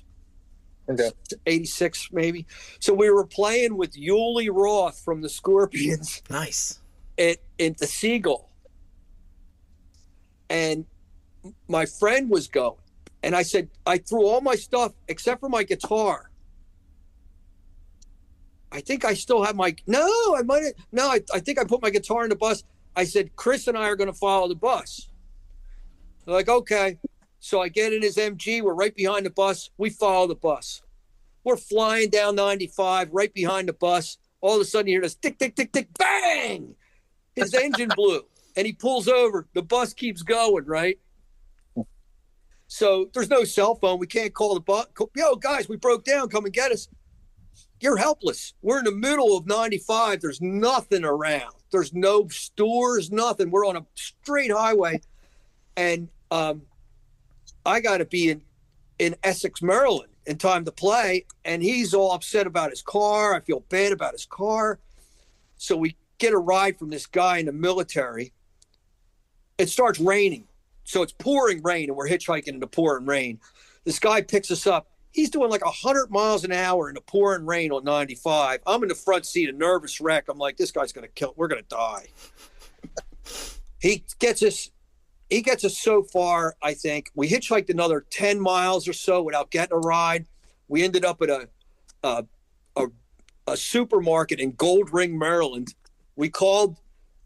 [SPEAKER 4] Okay.
[SPEAKER 2] 86 maybe. So we were playing with Yuli Roth from the Scorpions
[SPEAKER 3] Nice.
[SPEAKER 2] at the Seagull. And my friend was going. And I said, I threw all my stuff except for my guitar. I think I still have I think I put my guitar in the bus. I said, Chris and I are going to follow the bus. They're like, okay. So I get in his MG. We're right behind the bus. We follow the bus. We're flying down 95 right behind the bus. All of a sudden you hear this tick, tick, tick, tick, bang. His engine blew and he pulls over. The bus keeps going, right? So there's no cell phone. We can't call the bus. Yo, guys, we broke down. Come and get us. You're helpless. We're in the middle of 95. There's nothing around. There's no stores, nothing. We're on a straight highway. And I got to be in Essex, Maryland in time to play. And he's all upset about his car. I feel bad about his car. So we get a ride from this guy in the military. It starts raining. So it's pouring rain, and we're hitchhiking in the pouring rain. This guy picks us up. He's doing like 100 miles an hour in the pouring rain on 95. I'm in the front seat, a nervous wreck. I'm like, this guy's going to kill. We're going to die. He gets us so far, I think. We hitchhiked another 10 miles or so without getting a ride. We ended up at a supermarket in Gold Ring, Maryland. We called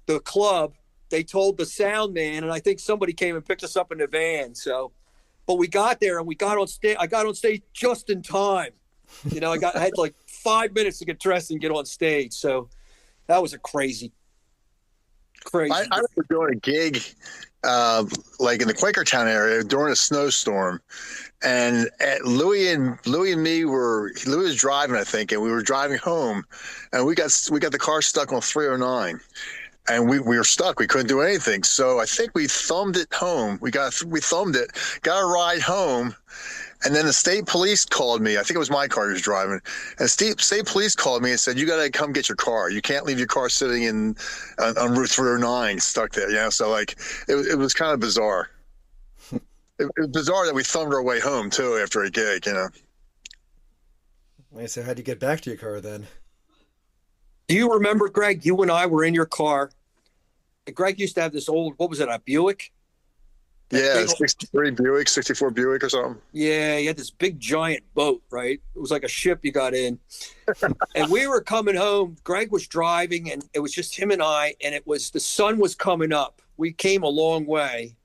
[SPEAKER 2] the club. They told the sound man, and I think somebody came and picked us up in the van. So, but we got there and we got on stage. I got on stage just in time. You know, I had like 5 minutes to get dressed and get on stage. So That was a crazy.
[SPEAKER 4] I remember doing a gig, like in the Quakertown area during a snowstorm, and Louis and me Louis was driving, I think, and we were driving home, and we got the car stuck on 309, and we were stuck. We couldn't do anything. So I think we thumbed it home. We thumbed it, got a ride home. And then the state police called me. I think it was my car he was driving. And state police called me and said, "You got to come get your car. You can't leave your car sitting on Route 309 stuck there." You know, so like it was kind of bizarre. It was bizarre that we thumbed our way home too after a gig. You know.
[SPEAKER 3] Wait, so how'd you get back to your car then?
[SPEAKER 2] Do you remember, Greg? You and I were in your car. Greg used to have this old, what was it, a Buick?
[SPEAKER 4] Yeah, 63 Buick, 64 Buick or something.
[SPEAKER 2] Yeah, he had this big giant boat, right? It was like a ship you got in. And we were coming home. Greg was driving, and it was just him and I, and the sun was coming up. We came a long way.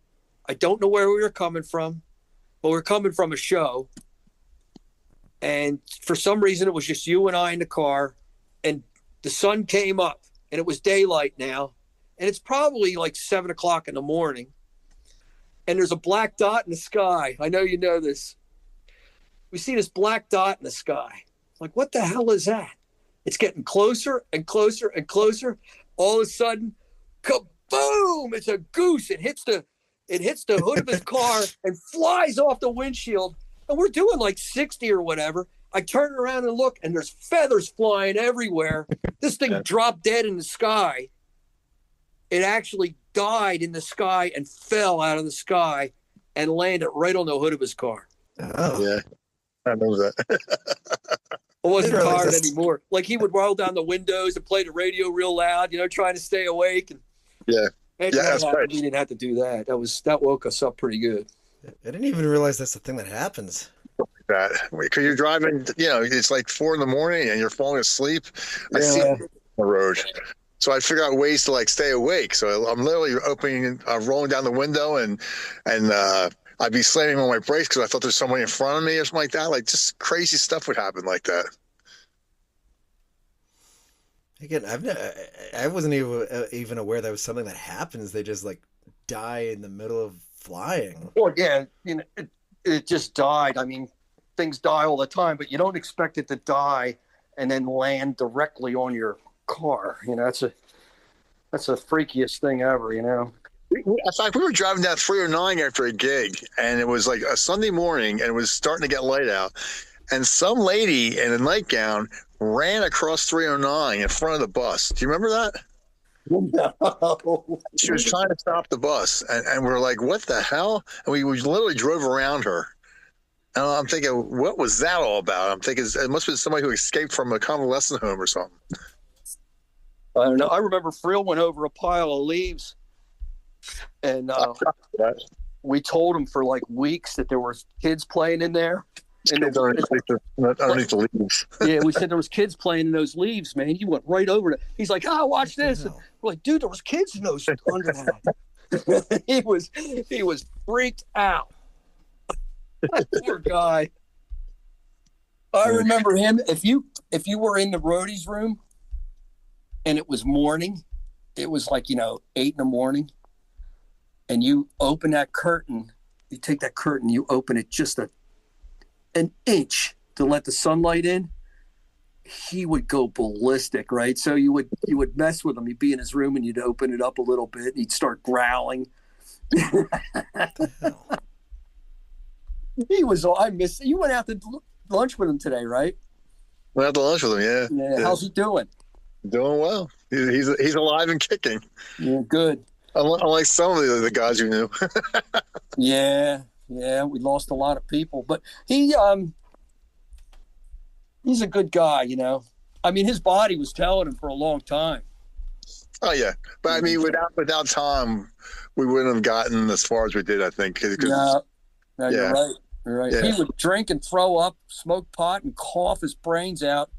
[SPEAKER 2] I don't know where we were coming from, but we were coming from a show. And for some reason, it was just you and I in the car, and the sun came up, and it was daylight now. And it's probably like 7 o'clock in the morning. And there's a black dot in the sky. I know you know this. We see this black dot in the sky. Like, what the hell is that? It's getting closer and closer and closer. All of a sudden, kaboom! It's a goose. It hits the hood of his car and flies off the windshield. And we're doing like 60 or whatever. I turn around and look, and there's feathers flying everywhere. This thing dropped dead in the sky. It actually died in the sky and fell out of the sky and landed right on the hood of his car.
[SPEAKER 3] Oh.
[SPEAKER 4] Yeah, I know that.
[SPEAKER 2] It wasn't tired anymore. Like, he would roll down the windows and play the radio real loud, trying to stay awake. And
[SPEAKER 4] that's right.
[SPEAKER 2] We didn't have to do that. That woke us up pretty good.
[SPEAKER 3] I didn't even realize that's the thing that happens.
[SPEAKER 4] That because you're driving, it's like 4 a.m. and you're falling asleep. I see it on the road. So I figure out ways to like stay awake. So I'm literally rolling down the window, and I'd be slamming on my brakes because I thought there's somebody in front of me or something like that. Like, just crazy stuff would happen like that.
[SPEAKER 3] Again, I wasn't even aware that was something that happens. They just like die in the middle of flying.
[SPEAKER 2] Well, yeah, it just died. I mean, things die all the time, but you don't expect it to die and then land directly on your car. That's the freakiest thing ever. In
[SPEAKER 4] fact, we were driving down 309 after a gig, and it was like a Sunday morning, and it was starting to get light out, and some lady in a nightgown ran across 309 in front of the bus. Do you remember that?
[SPEAKER 2] No.
[SPEAKER 4] She was trying to stop the bus, and we're like, what the hell? And we literally drove around her. And I'm thinking, what was that all about? I'm thinking it must have been somebody who escaped from a convalescent home or something.
[SPEAKER 2] I don't know. I remember Frehley went over a pile of leaves, and we told him for like weeks that there were kids playing in there.
[SPEAKER 4] Underneath the leaves.
[SPEAKER 2] Yeah, we said there was kids playing in those leaves, man. He went right over to. He's like, watch this. And we're like, dude, there was kids in those under that. he was freaked out. Poor guy. I remember him. If you were in the roadies room and it was morning, it was like 8 a.m, and you open that curtain. You take that curtain, you open it just an inch to let the sunlight in. He would go ballistic, right? So you would mess with him. You'd be in his room and you'd open it up a little bit. And he'd start growling. You went out to lunch with him today, right?
[SPEAKER 4] Went out to lunch with him, yeah.
[SPEAKER 2] Yeah. How's he doing?
[SPEAKER 4] Doing well. He's alive and kicking.
[SPEAKER 2] Yeah, good.
[SPEAKER 4] Unlike some of the guys you knew.
[SPEAKER 2] Yeah, we lost a lot of people, but he's a good guy, I mean, his body was telling him for a long time.
[SPEAKER 4] Oh yeah, but I mean, without Tom, we wouldn't have gotten as far as we did. I think.
[SPEAKER 2] No, you're right. You're right. Yeah. He would drink and throw up, smoke pot, and cough his brains out,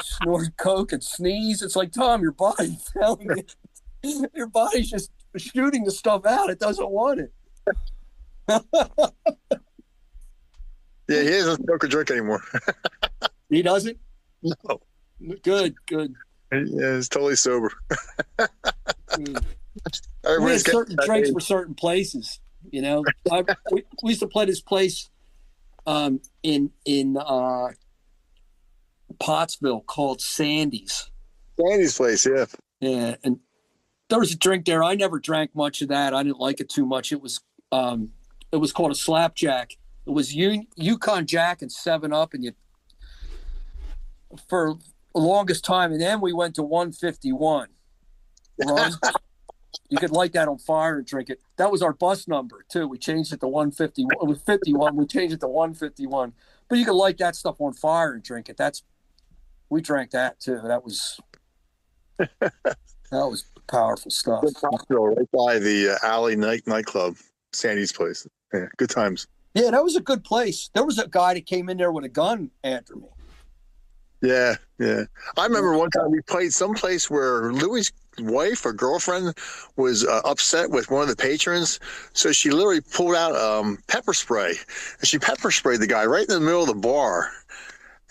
[SPEAKER 2] snort coke and sneeze. It's like, Tom, your body's telling you. Your body's just shooting the stuff out. It doesn't want it.
[SPEAKER 4] Yeah, he doesn't smoke or drink anymore.
[SPEAKER 2] He doesn't?
[SPEAKER 4] No.
[SPEAKER 2] Good.
[SPEAKER 4] Yeah, it's totally sober.
[SPEAKER 5] We
[SPEAKER 4] Everybody's
[SPEAKER 5] had certain
[SPEAKER 4] getting
[SPEAKER 5] drinks for certain places. You know, we used to play this place in Pottsville called Sandy's.
[SPEAKER 4] Sandy's place, yeah.
[SPEAKER 5] Yeah, and there was a drink there. I never drank much of that. I didn't like it too much. It was called a slapjack. It was Yukon Jack and 7-Up, and you for the longest time. And then we went to 151 rum. You could light that on fire and drink it. That was our bus number too. We changed it to 151. It was 51. We changed it to 151. But you could light that stuff on fire and drink it. We drank that too. That was powerful stuff.
[SPEAKER 4] Right by the Alley nightclub, Sandy's place. Yeah, good times.
[SPEAKER 5] Yeah, that was a good place. There was a guy that came in there with a gun after me.
[SPEAKER 4] Yeah, yeah. I remember one time we played someplace where Louis' wife or girlfriend was upset with one of the patrons, so she literally pulled out pepper spray, and she pepper sprayed the guy right in the middle of the bar,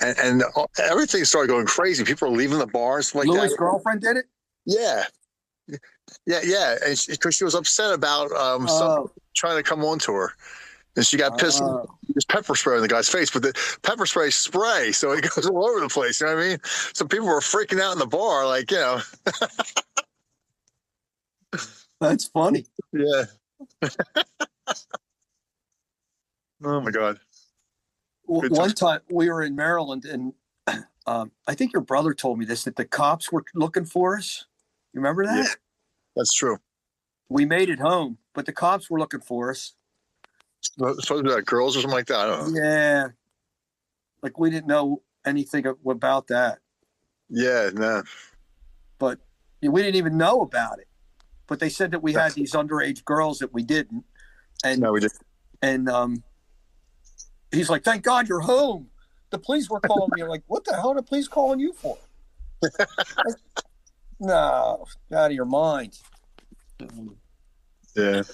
[SPEAKER 4] and everything started going crazy. People were leaving the bar and stuff like
[SPEAKER 5] Louis'
[SPEAKER 4] that.
[SPEAKER 5] girlfriend did it?
[SPEAKER 4] Yeah, and because she was upset about someone trying to come on to her. And she got pissed. There's pepper spray in the guy's face, but the pepper spray, so it goes all over the place. You know what I mean? So people were freaking out in the bar, like, you know.
[SPEAKER 5] That's funny.
[SPEAKER 4] Yeah. Oh my God.
[SPEAKER 5] One time we were in Maryland, and I think your brother told me this, that the cops were looking for us. You remember that?
[SPEAKER 4] Yeah, that's true.
[SPEAKER 5] We made it home, but the cops were looking for us.
[SPEAKER 4] Supposed to be like girls or something like that. I don't know.
[SPEAKER 5] Yeah. Like we didn't know anything about that.
[SPEAKER 4] Yeah, no.
[SPEAKER 5] But we didn't even know about it. But they said that we had these underage girls that we didn't. And
[SPEAKER 4] no, we didn't.
[SPEAKER 5] And he's like, "Thank God you're home. The police were calling me." I'm like, "What the hell are the police calling you for?" Like, no, out of your mind.
[SPEAKER 4] Yeah.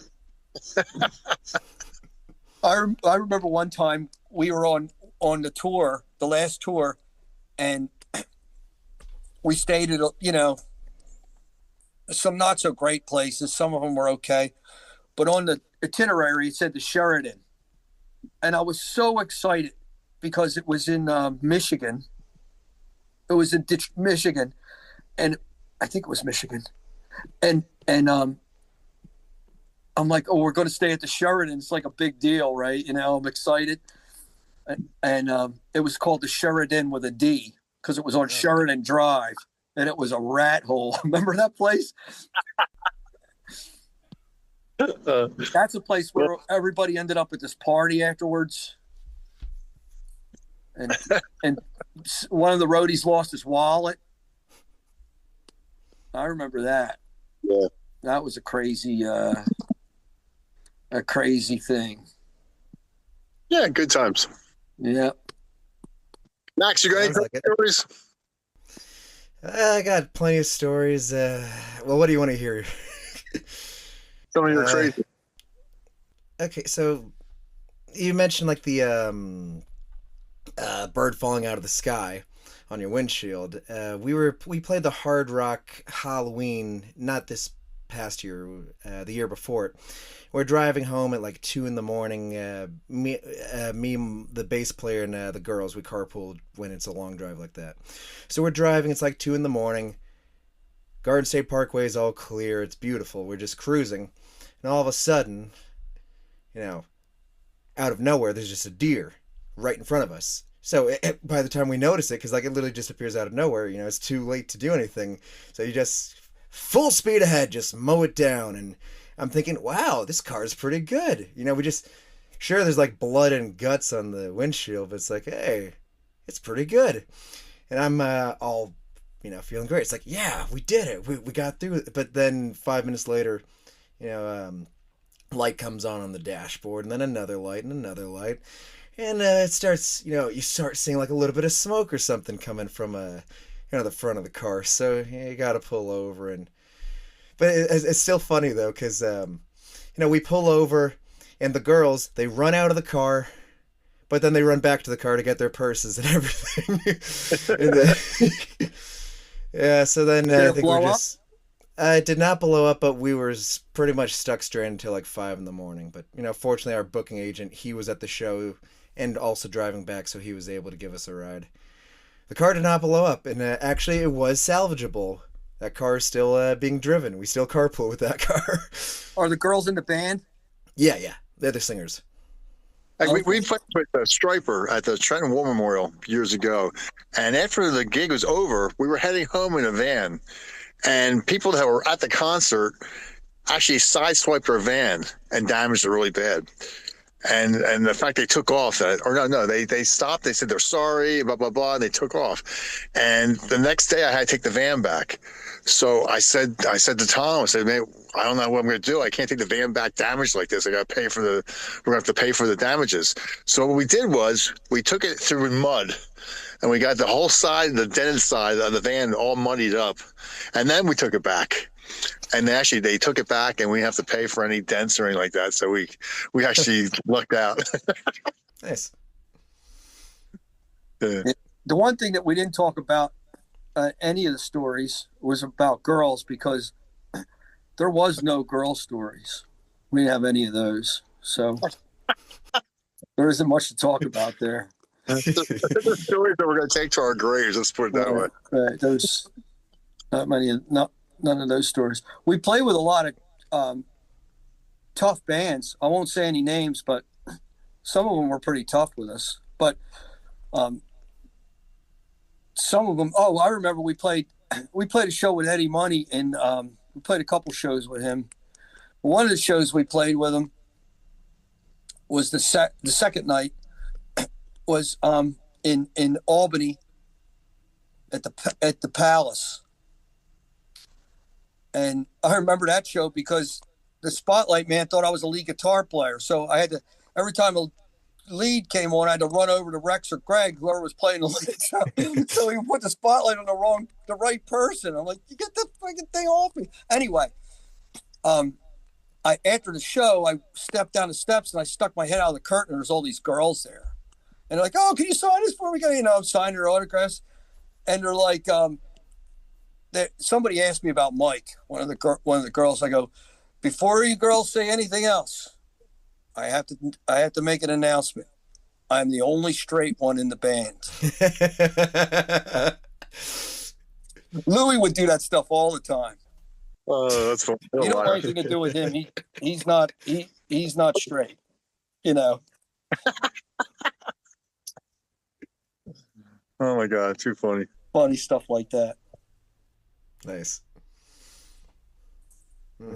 [SPEAKER 5] I remember one time we were on the tour, the last tour, and we stayed at, some not so great places. Some of them were okay. But on the itinerary, it said the Sheridan. And I was so excited because it was in Michigan. It was in Michigan. And I think it was Michigan. And I'm like, oh, we're going to stay at the Sheridan. It's like a big deal, right? I'm excited. And it was called the Sheridan with a D because it was on Sheridan Drive, and it was a rat hole. Remember that place? That's a place where everybody ended up at this party afterwards. And one of the roadies lost his wallet. I remember that.
[SPEAKER 4] Yeah.
[SPEAKER 5] That was a crazy thing.
[SPEAKER 4] Yeah, good times.
[SPEAKER 5] Yeah.
[SPEAKER 4] Max, you got any stories?
[SPEAKER 3] I got plenty of stories. Well, what do you want to hear?
[SPEAKER 4] Some of your crazy.
[SPEAKER 3] Okay, so you mentioned like the bird falling out of the sky on your windshield. We played the Hard Rock Halloween, not this past year, the year before it. We're driving home at like 2 a.m. Me, the bass player, and the girls, we carpooled when it's a long drive like that. So we're driving. It's like 2 a.m. Garden State Parkway is all clear. It's beautiful. We're just cruising, and all of a sudden, out of nowhere, there's just a deer right in front of us. So by the time we notice it, because like it literally just appears out of nowhere, it's too late to do anything. So you just full speed ahead, just mow it down. And I'm thinking, wow, this car is pretty good. Sure, there's like blood and guts on the windshield, but it's like, hey, it's pretty good. And I'm all, feeling great. It's like, yeah, we did it. We got through it. But then 5 minutes later, light comes on the dashboard, and then another light and another light. And it starts, you start seeing like a little bit of smoke or something coming from the front of the car. So you got to pull over. But it's still funny though, because we pull over, and the girls, they run out of the car, but then they run back to the car to get their purses and everything. Yeah, so then
[SPEAKER 5] Did
[SPEAKER 3] I
[SPEAKER 5] it
[SPEAKER 3] think
[SPEAKER 5] blow
[SPEAKER 3] we're
[SPEAKER 5] up?
[SPEAKER 3] just. It did not blow up, but we were pretty much stuck stranded until like 5 in the morning. But fortunately, our booking agent, he was at the show and also driving back, so he was able to give us a ride. The car did not blow up, and actually, it was salvageable. That car is still being driven. We still carpool with that car.
[SPEAKER 5] Are the girls in the band?
[SPEAKER 3] Yeah, they're the singers.
[SPEAKER 4] Like we played with Striper at the Trenton War Memorial years ago, and after the gig was over, we were heading home in a van, and people that were at the concert actually sideswiped our van and damaged it really bad. And the fact they took off they stopped. They said they're sorry, blah blah blah, and they took off. And the next day, I had to take the van back. So I said to Tom, I said, man, I don't know what I'm going to do. I can't take the van back damaged like this. We're going to have to pay for the damages. So what we did was we took it through mud, and we got the whole side, the dented side of the van all muddied up, and then we took it back. And actually, they took it back, and we didn't have to pay for any dents or anything like that. So we actually lucked out.
[SPEAKER 3] Nice.
[SPEAKER 5] The one thing that we didn't talk about any of the stories was about girls, because there was no girl stories. We didn't have any of those, so there isn't much to talk about there.
[SPEAKER 4] The stories that we're going to take to our graves. Let's put it that way.
[SPEAKER 5] Right, there's not many, none of those stories. We play with a lot of tough bands. I won't say any names, but some of them were pretty tough with us. But some of them. Oh, I remember we played a show with Eddie Money, and we played a couple shows with him. One of the shows we played with him was the second night was in Albany at the Palace. And I remember that show because the Spotlight man thought I was a lead guitar player. So I had to, every time a lead came on, I had to run over to Rex or Gregg, whoever was playing the lead. So he put the spotlight on the right person. I'm like, you get this freaking thing off me. Anyway, after the show, I stepped down the steps and I stuck my head out of the curtain. There's all these girls there. And they're like, oh, can you sign this for me? I'm signing their autographs. And they're like, somebody asked me about Mike, one of the girls. I go, before you girls say anything else, I have to make an announcement. I'm the only straight one in the band. Louis would do that stuff all the time.
[SPEAKER 4] Oh, that's fun.
[SPEAKER 5] You don't want anything to do with him. He's not straight.
[SPEAKER 4] Oh my God, too funny.
[SPEAKER 5] Funny stuff like that.
[SPEAKER 3] Nice.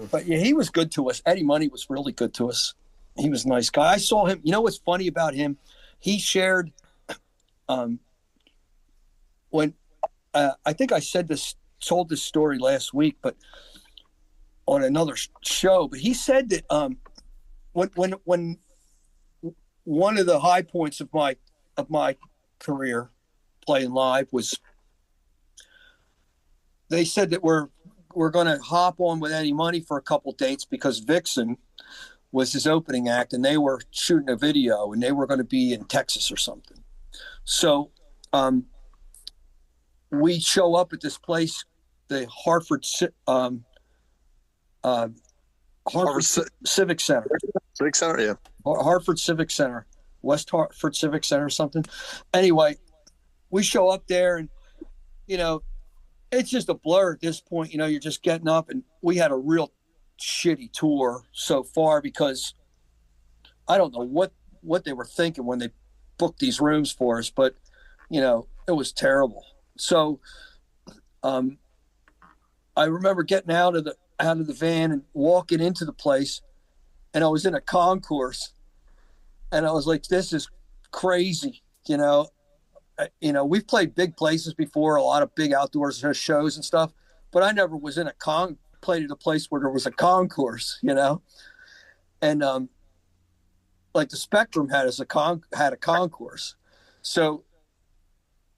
[SPEAKER 5] But yeah, he was good to us. Eddie Money was really good to us. He was a nice guy. I saw him. You know what's funny about him? He shared when I think I told this story last week, but on another show. But he said that when one of the high points of my career playing live was, they said that we're going to hop on with Eddie Money for a couple dates because Vixen was his opening act, and they were shooting a video, and they were going to be in Texas or something. So we show up at this place, the Hartford Civic Center.
[SPEAKER 4] Civic Center, yeah.
[SPEAKER 5] Hartford Civic Center, West Hartford Civic Center or something. Anyway, we show up there, and it's just a blur at this point. You're just getting up, and we had a real shitty tour so far because I don't know what they were thinking when they booked these rooms for us, but it was terrible. So I remember getting out of the van and walking into the place, and I was in a concourse, and I was like, this is crazy. We've played big places before, a lot of big outdoors shows and stuff, but I never was in played at a place where there was a concourse, and like the Spectrum had a concourse. So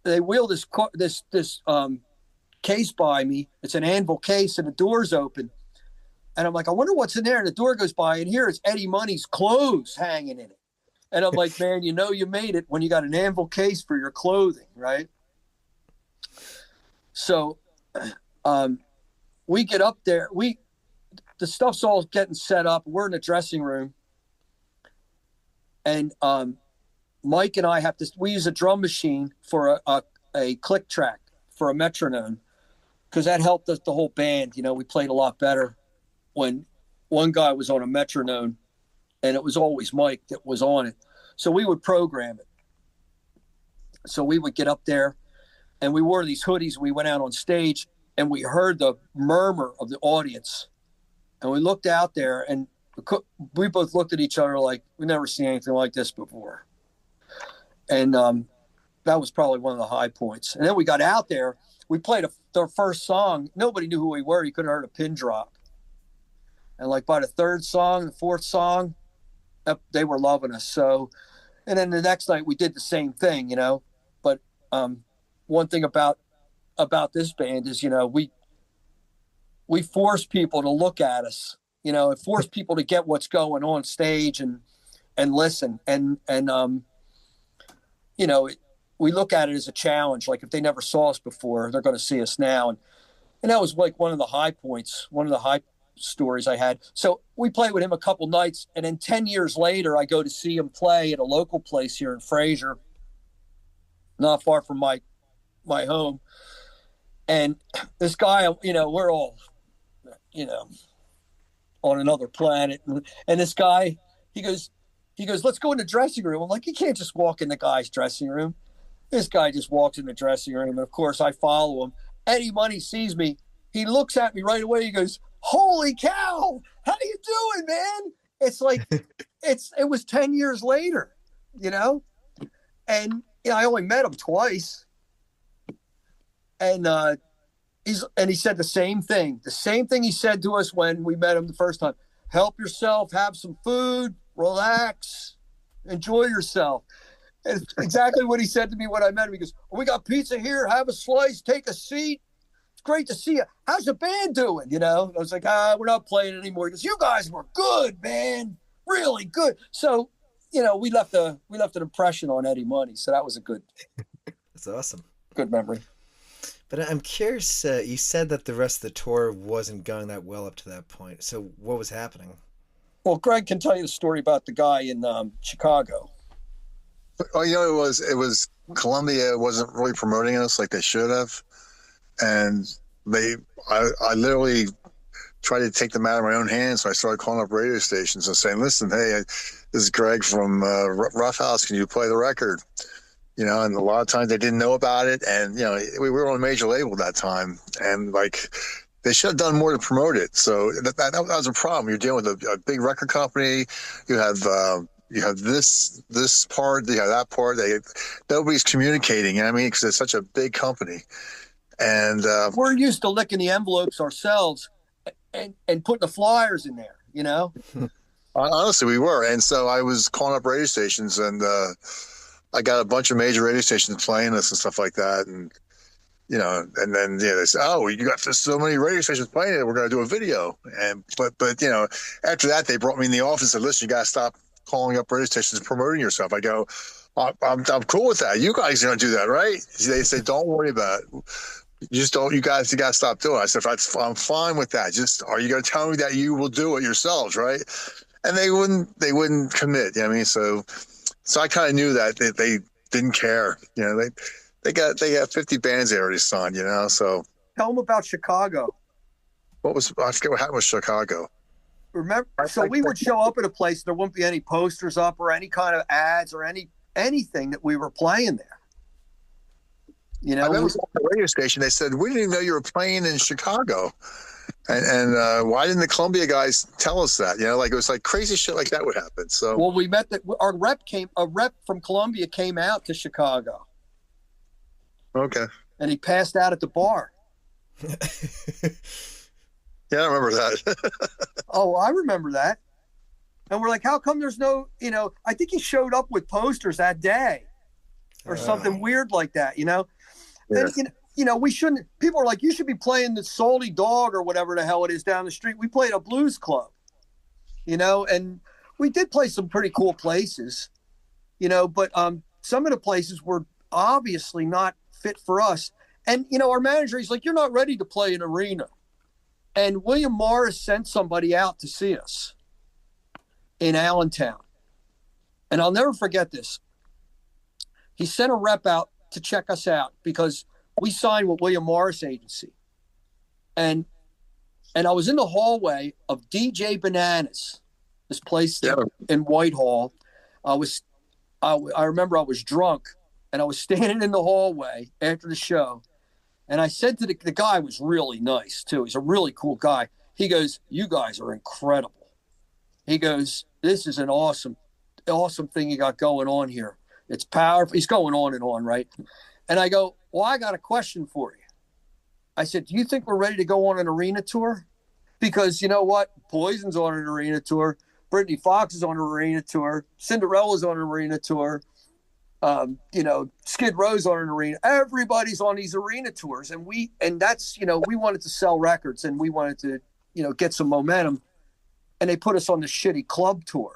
[SPEAKER 5] they wheel this case by me. It's an anvil case, and the door's open, and I'm like, I wonder what's in there. And the door goes by, and here is Eddie Money's clothes hanging in it. And I'm like, man, you made it when you got an anvil case for your clothing, right? So we get up there. The stuff's all getting set up. We're in the dressing room, and Mike and I we use a drum machine for a click track for a metronome, because that helped us, the whole band. We played a lot better when one guy was on a metronome, and it was always Mike that was on it. So we would program it. So we would get up there, and we wore these hoodies. We went out on stage, and we heard the murmur of the audience. And we looked out there, and we both looked at each other like, we've never seen anything like this before. And that was probably one of the high points. And then we got out there. We played their first song. Nobody knew who we were. You couldn't have heard a pin drop. And like by the third song, the fourth song, they were loving us. So, and then the next night we did the same thing, But one thing about this band is, we force people to look at us, and force people to get what's going on stage and listen. And we look at it as a challenge. Like if they never saw us before, they're going to see us now. And that was like one of the high points, one of the high stories I had. So we played with him a couple nights. And then 10 years later, I go to see him play at a local place here in Fraser, not far from my home. And this guy, we're all, on another planet. And this guy, he goes, let's go in the dressing room. I'm like, you can't just walk in the guy's dressing room. This guy just walks in the dressing room. And of course I follow him. Eddie Money sees me. He looks at me right away. He goes, holy cow, how you doing, man? It's like, it was 10 years later, and I only met him twice. And he said the same thing he said to us when we met him the first time. Help yourself, have some food, relax, enjoy yourself. And it's exactly what he said to me when I met him. He goes, we got pizza here, have a slice, take a seat. It's great to see you. How's the band doing? I was like, we're not playing anymore. He goes, you guys were good, man, really good. So, we left an impression on Eddie Money. So that was a good.
[SPEAKER 3] That's awesome.
[SPEAKER 5] Good memory.
[SPEAKER 3] But I'm curious, you said that the rest of the tour wasn't going that well up to that point. So what was happening?
[SPEAKER 5] Well, Gregg can tell you the story about the guy in Chicago.
[SPEAKER 4] Oh, it was Columbia wasn't really promoting us like they should have. And I literally tried to take the matter in my own hands. So I started calling up radio stations and saying, listen, hey, this is Gregg from Roughhouse. Can you play the record? And a lot of times they didn't know about it. And, we were on a major label at that time. And like, they should have done more to promote it. So that was a problem. You're dealing with a big record company. You have this part, you have that part. Nobody's communicating, because it's such a big company. And
[SPEAKER 5] we're used to licking the envelopes ourselves and putting the flyers in there,
[SPEAKER 4] Honestly, we were. And so I was calling up radio stations, and I got a bunch of major radio stations playing this and stuff like that. And, and then, they said, oh, you got so many radio stations playing it, we're going to do a video. And, but after that, they brought me in the office and said, listen, you got to stop calling up radio stations and promoting yourself. I go, I'm cool with that. You guys are going to do that, right? They say, don't worry about it. You got to stop doing it. I said, I'm fine with that. Just, are you going to tell me that you will do it yourselves, right? And they wouldn't commit. So I kind of knew that they didn't care. They got 50 bands they already signed. So
[SPEAKER 5] tell them about Chicago.
[SPEAKER 4] I forget what happened with Chicago.
[SPEAKER 5] Remember, so we would show up at a place. There wouldn't be any posters up or any kind of ads or anything that we were playing there.
[SPEAKER 4] I remember at the radio station, they said, we didn't even know you were playing in Chicago. And why didn't the Columbia guys tell us that? It was like crazy shit like that would happen. So,
[SPEAKER 5] well, we met a rep from Columbia came out to Chicago.
[SPEAKER 4] Okay.
[SPEAKER 5] And he passed out at the bar.
[SPEAKER 4] Yeah, I remember that.
[SPEAKER 5] Oh, I remember that. And we're like, how come there's no, I think he showed up with posters that day or something weird like that,
[SPEAKER 4] Yeah.
[SPEAKER 5] And, we shouldn't, people are like, you should be playing the Salty Dog or whatever the hell it is down the street. We played a blues club, and we did play some pretty cool places, but some of the places were obviously not fit for us. And, you know, our manager, he's like, you're not ready to play an arena. And William Morris sent somebody out to see us in Allentown. And I'll never forget this. He sent a rep out to check us out because we signed with William Morris Agency. And I was in the hallway of DJ Bananas, this place in Whitehall. I remember I was drunk, and I was standing in the hallway after the show. And I said to the guy, was really nice too. He's a really cool guy. He goes, you guys are incredible. He goes, this is an awesome thing you got going on here. It's powerful. He's going on and on, right? And I go, well, I got a question for you. I said, do you think we're ready to go on an arena tour? Because you know what? Poison's on an arena tour. Brittany Fox is on an arena tour. Cinderella's on an arena tour. You know, Skid Row's on an arena. Everybody's on these arena tours. And that's, you know, we wanted to sell records and we wanted to, you know, get some momentum. And they put us on the shitty club tour.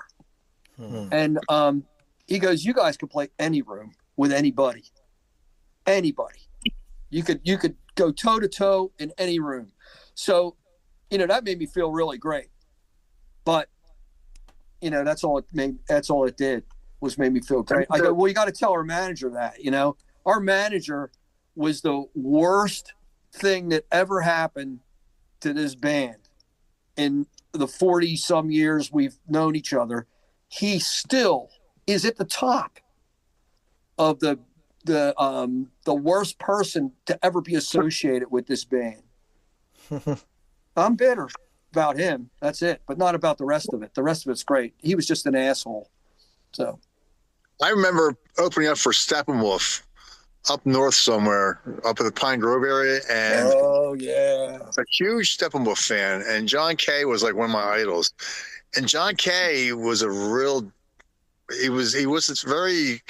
[SPEAKER 5] And he goes, you guys could play any room with anybody. Anybody. You could go toe to toe in any room. So, you know, that made me feel really great. But, you know, that's all it did was made me feel great. I go, well, you got to tell our manager that, you know, our manager was the worst thing that ever happened to this band in the 40 some years we've known each other. He still is at the top of the worst person to ever be associated with this band. I'm bitter about him. That's it, but not about the rest of it. The rest of it's great. He was just an asshole. So
[SPEAKER 4] I remember opening up for Steppenwolf up north somewhere, up in the Pine Grove area, and
[SPEAKER 5] oh yeah,
[SPEAKER 4] I was a huge Steppenwolf fan, and John Kay was like one of my idols. And John Kay was he was very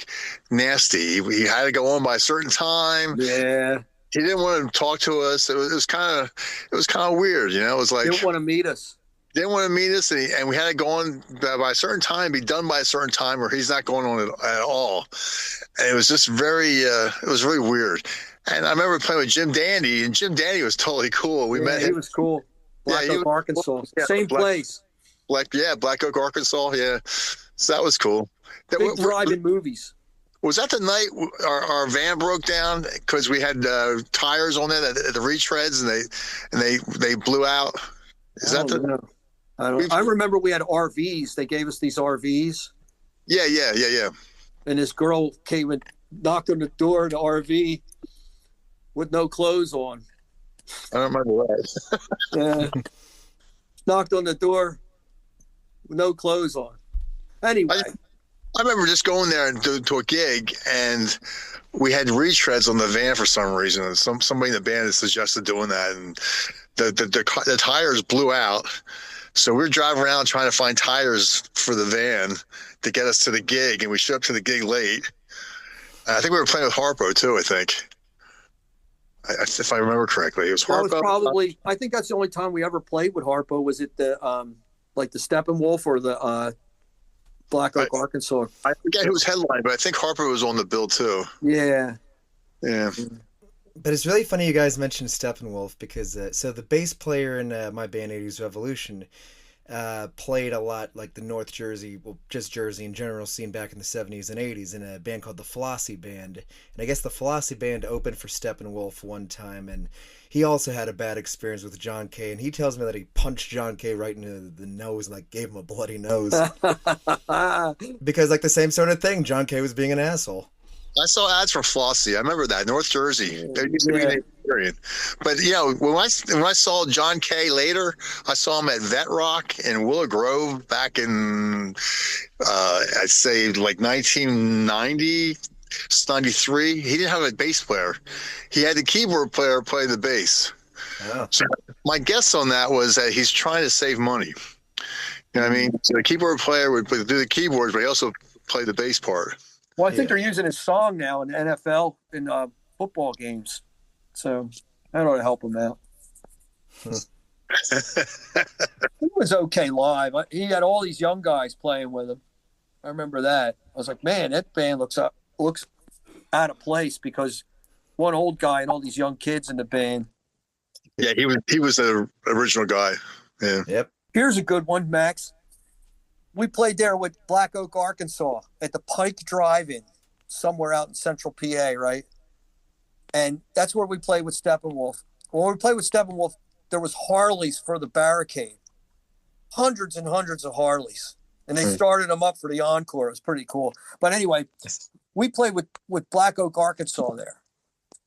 [SPEAKER 4] nasty. He had to go on by a certain time.
[SPEAKER 5] Yeah.
[SPEAKER 4] He didn't want to talk to us. It was kind of weird, you know. It was like
[SPEAKER 5] Didn't want to meet us.
[SPEAKER 4] Didn't want to meet us, and we had to go on by a certain time, be done by a certain time, or he's not going on at all. And it was just it was very weird. And I remember playing with Jim Dandy, and Jim Dandy was totally cool. We met him.
[SPEAKER 5] He was cool. Black Oak, Arkansas.
[SPEAKER 4] Yeah,
[SPEAKER 5] Same place.
[SPEAKER 4] Black Oak, Arkansas. Yeah, so that was cool.
[SPEAKER 5] Big drive-in movies.
[SPEAKER 4] Was that the night our van broke down because we had tires on it at the retreads and they blew out?
[SPEAKER 5] I remember we had RVs. They gave us these RVs.
[SPEAKER 4] Yeah.
[SPEAKER 5] And this girl came and knocked on the door of the RV with no clothes on.
[SPEAKER 4] I don't remember that.
[SPEAKER 5] Yeah. Knocked on the door with no clothes on. Anyway.
[SPEAKER 4] I remember just going there and to a gig, and we had retreads on the van for some reason. And somebody in the band had suggested doing that, and the tires blew out. So we were driving around trying to find tires for the van to get us to the gig, and we showed up to the gig late. I think we were playing with Harpo too. I think, if I remember correctly, it was Harpo.
[SPEAKER 5] That was probably. I think that's the only time we ever played with Harpo. Was it the like the Steppenwolf or the Black Oak, Arkansas?
[SPEAKER 4] I forget who was headline, but I think Harpo was on the bill too.
[SPEAKER 5] Yeah.
[SPEAKER 3] But it's really funny you guys mentioned Steppenwolf because so the bass player in my band 80s Revolution played a lot like the North Jersey, well, just Jersey in general scene back in the 70s and 80s in a band called the Flossie Band. And I guess the Flossie Band opened for Steppenwolf one time, and he also had a bad experience with John Kay, and he tells me that he punched John Kay right into the nose and like gave him a bloody nose. Because like the same sort of thing, John Kay was being an asshole.
[SPEAKER 4] I saw ads for Flossie. I remember that, North Jersey. There used to be an experience. But, you know, when I saw John Kay later, I saw him at Vet Rock in Willow Grove back in, I'd say, like 1990, 93. He didn't have a bass player. He had the keyboard player play the bass. Oh. So my guess on that was that he's trying to save money. You know what I mean? So the keyboard player would do the keyboards, but he also played the bass part.
[SPEAKER 5] Well, I think they're using his song now in the NFL in football games, so that ought to help him out. He was okay live. He had all these young guys playing with him. I remember that. I was like, man, that band looks out of place because one old guy and all these young kids in the band.
[SPEAKER 4] Yeah, he was the original guy. Yeah.
[SPEAKER 3] Yep.
[SPEAKER 5] Here's a good one, Max. We played there with Black Oak, Arkansas at the Pike Drive-In somewhere out in central PA, right? And that's where we played with Steppenwolf. When we played with Steppenwolf, there was Harleys for the barricade. Hundreds and hundreds of Harleys. And they started them up for the encore. It was pretty cool. But anyway, we played with Black Oak, Arkansas there.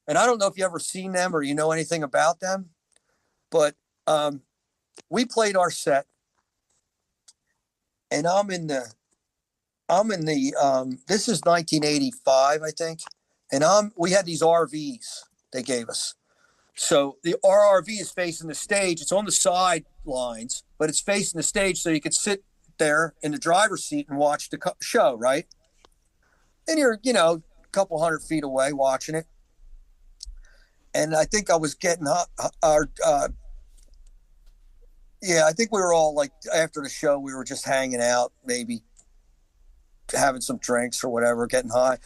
[SPEAKER 5] And I don't know if you ever seen them or you know anything about them, but we played our set. And I'm in the this is 1985, I think. And we had these RVs they gave us. So our RV is facing the stage. It's on the sidelines, but it's facing the stage so you could sit there in the driver's seat and watch the show, right? And you're, a couple 100 feet away watching it. And I think I was getting I think we were all like, after the show, we were just hanging out, maybe having some drinks or whatever, getting high.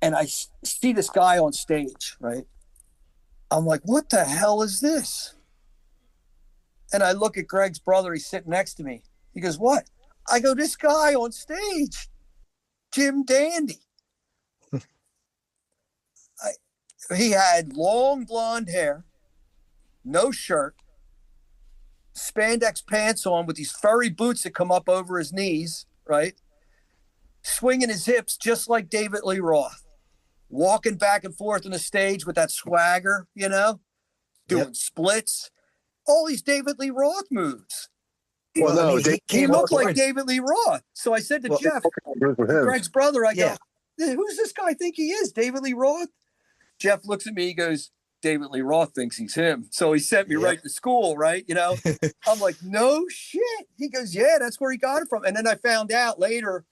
[SPEAKER 5] And I see this guy on stage, right? I'm like, what the hell is this? And I look at Greg's brother. He's sitting next to me. He goes, what? I go, this guy on stage, Jim Dandy. He had long blonde hair, no shirt, spandex pants on with these furry boots that come up over his knees, right? Swinging his hips just like David Lee Roth. Walking back and forth on the stage with that swagger, doing splits, all these David Lee Roth moves.
[SPEAKER 4] Well, no,
[SPEAKER 5] He looked like David Lee Roth. So I said to Jeff, Greg's brother, I go, who's this guy think he is, David Lee Roth? Jeff looks at me, he goes, David Lee Roth thinks he's him. So he sent me right to school, right? I'm like, no shit. He goes, yeah, that's where he got it from. And then I found out later,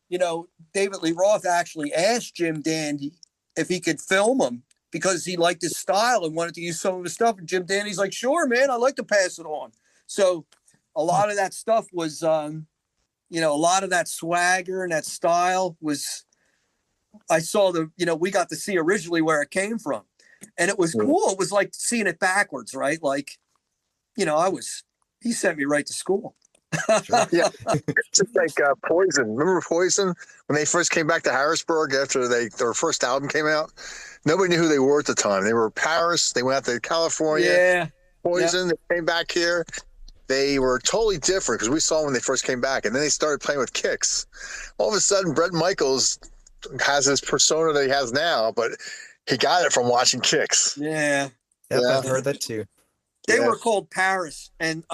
[SPEAKER 5] David Lee Roth actually asked Jim Dandy if he could film him because he liked his style and wanted to use some of his stuff. And Jim Dandy's like, sure, man, I'd like to pass it on. So a lot of that stuff was, a lot of that swagger and that style was, I saw we got to see originally where it came from. And it was cool. It was like seeing it backwards, right? Like, he sent me right to school.
[SPEAKER 4] Sure. Yeah, it's like Poison. Remember Poison when they first came back to Harrisburg after their first album came out? Nobody knew who they were at the time. They were Paris. They went out to California. Yeah, Poison. Yep. They came back here. They were totally different because we saw them when they first came back, and then they started playing with Kicks. All of a sudden, Bret Michaels has this persona that he has now, but he got it from watching Kicks.
[SPEAKER 3] Yeah, I've heard that too.
[SPEAKER 5] They were called Paris, and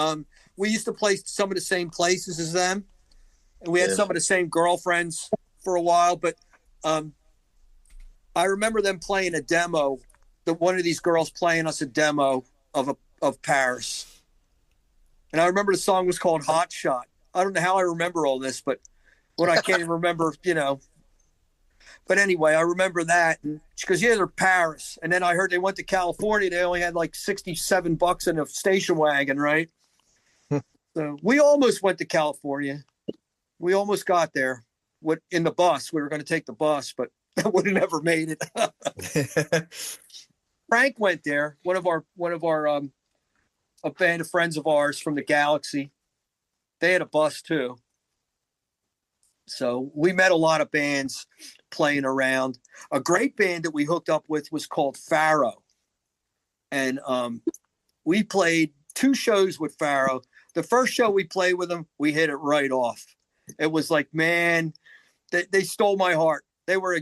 [SPEAKER 5] we used to play some of the same places as them, and we had some of the same girlfriends for a while. But I remember them playing a demo. One of these girls playing us a demo of Paris, and I remember the song was called "Hot Shot." I don't know how I remember all this, but when I can't even remember, But anyway, I remember that because they're Paris, and then I heard they went to California. They only had like $67 in a station wagon, right? So we almost went to California. We almost got there in the bus. We were going to take the bus, but would have never made it. Frank went there. One of our a band of friends of ours from the Galaxy. They had a bus too. So we met a lot of bands playing around. A great band that we hooked up with was called Pharaoh. And we played 2 shows with Pharaoh. The first show we played with them, we hit it right off. It was like, man, they stole my heart. They were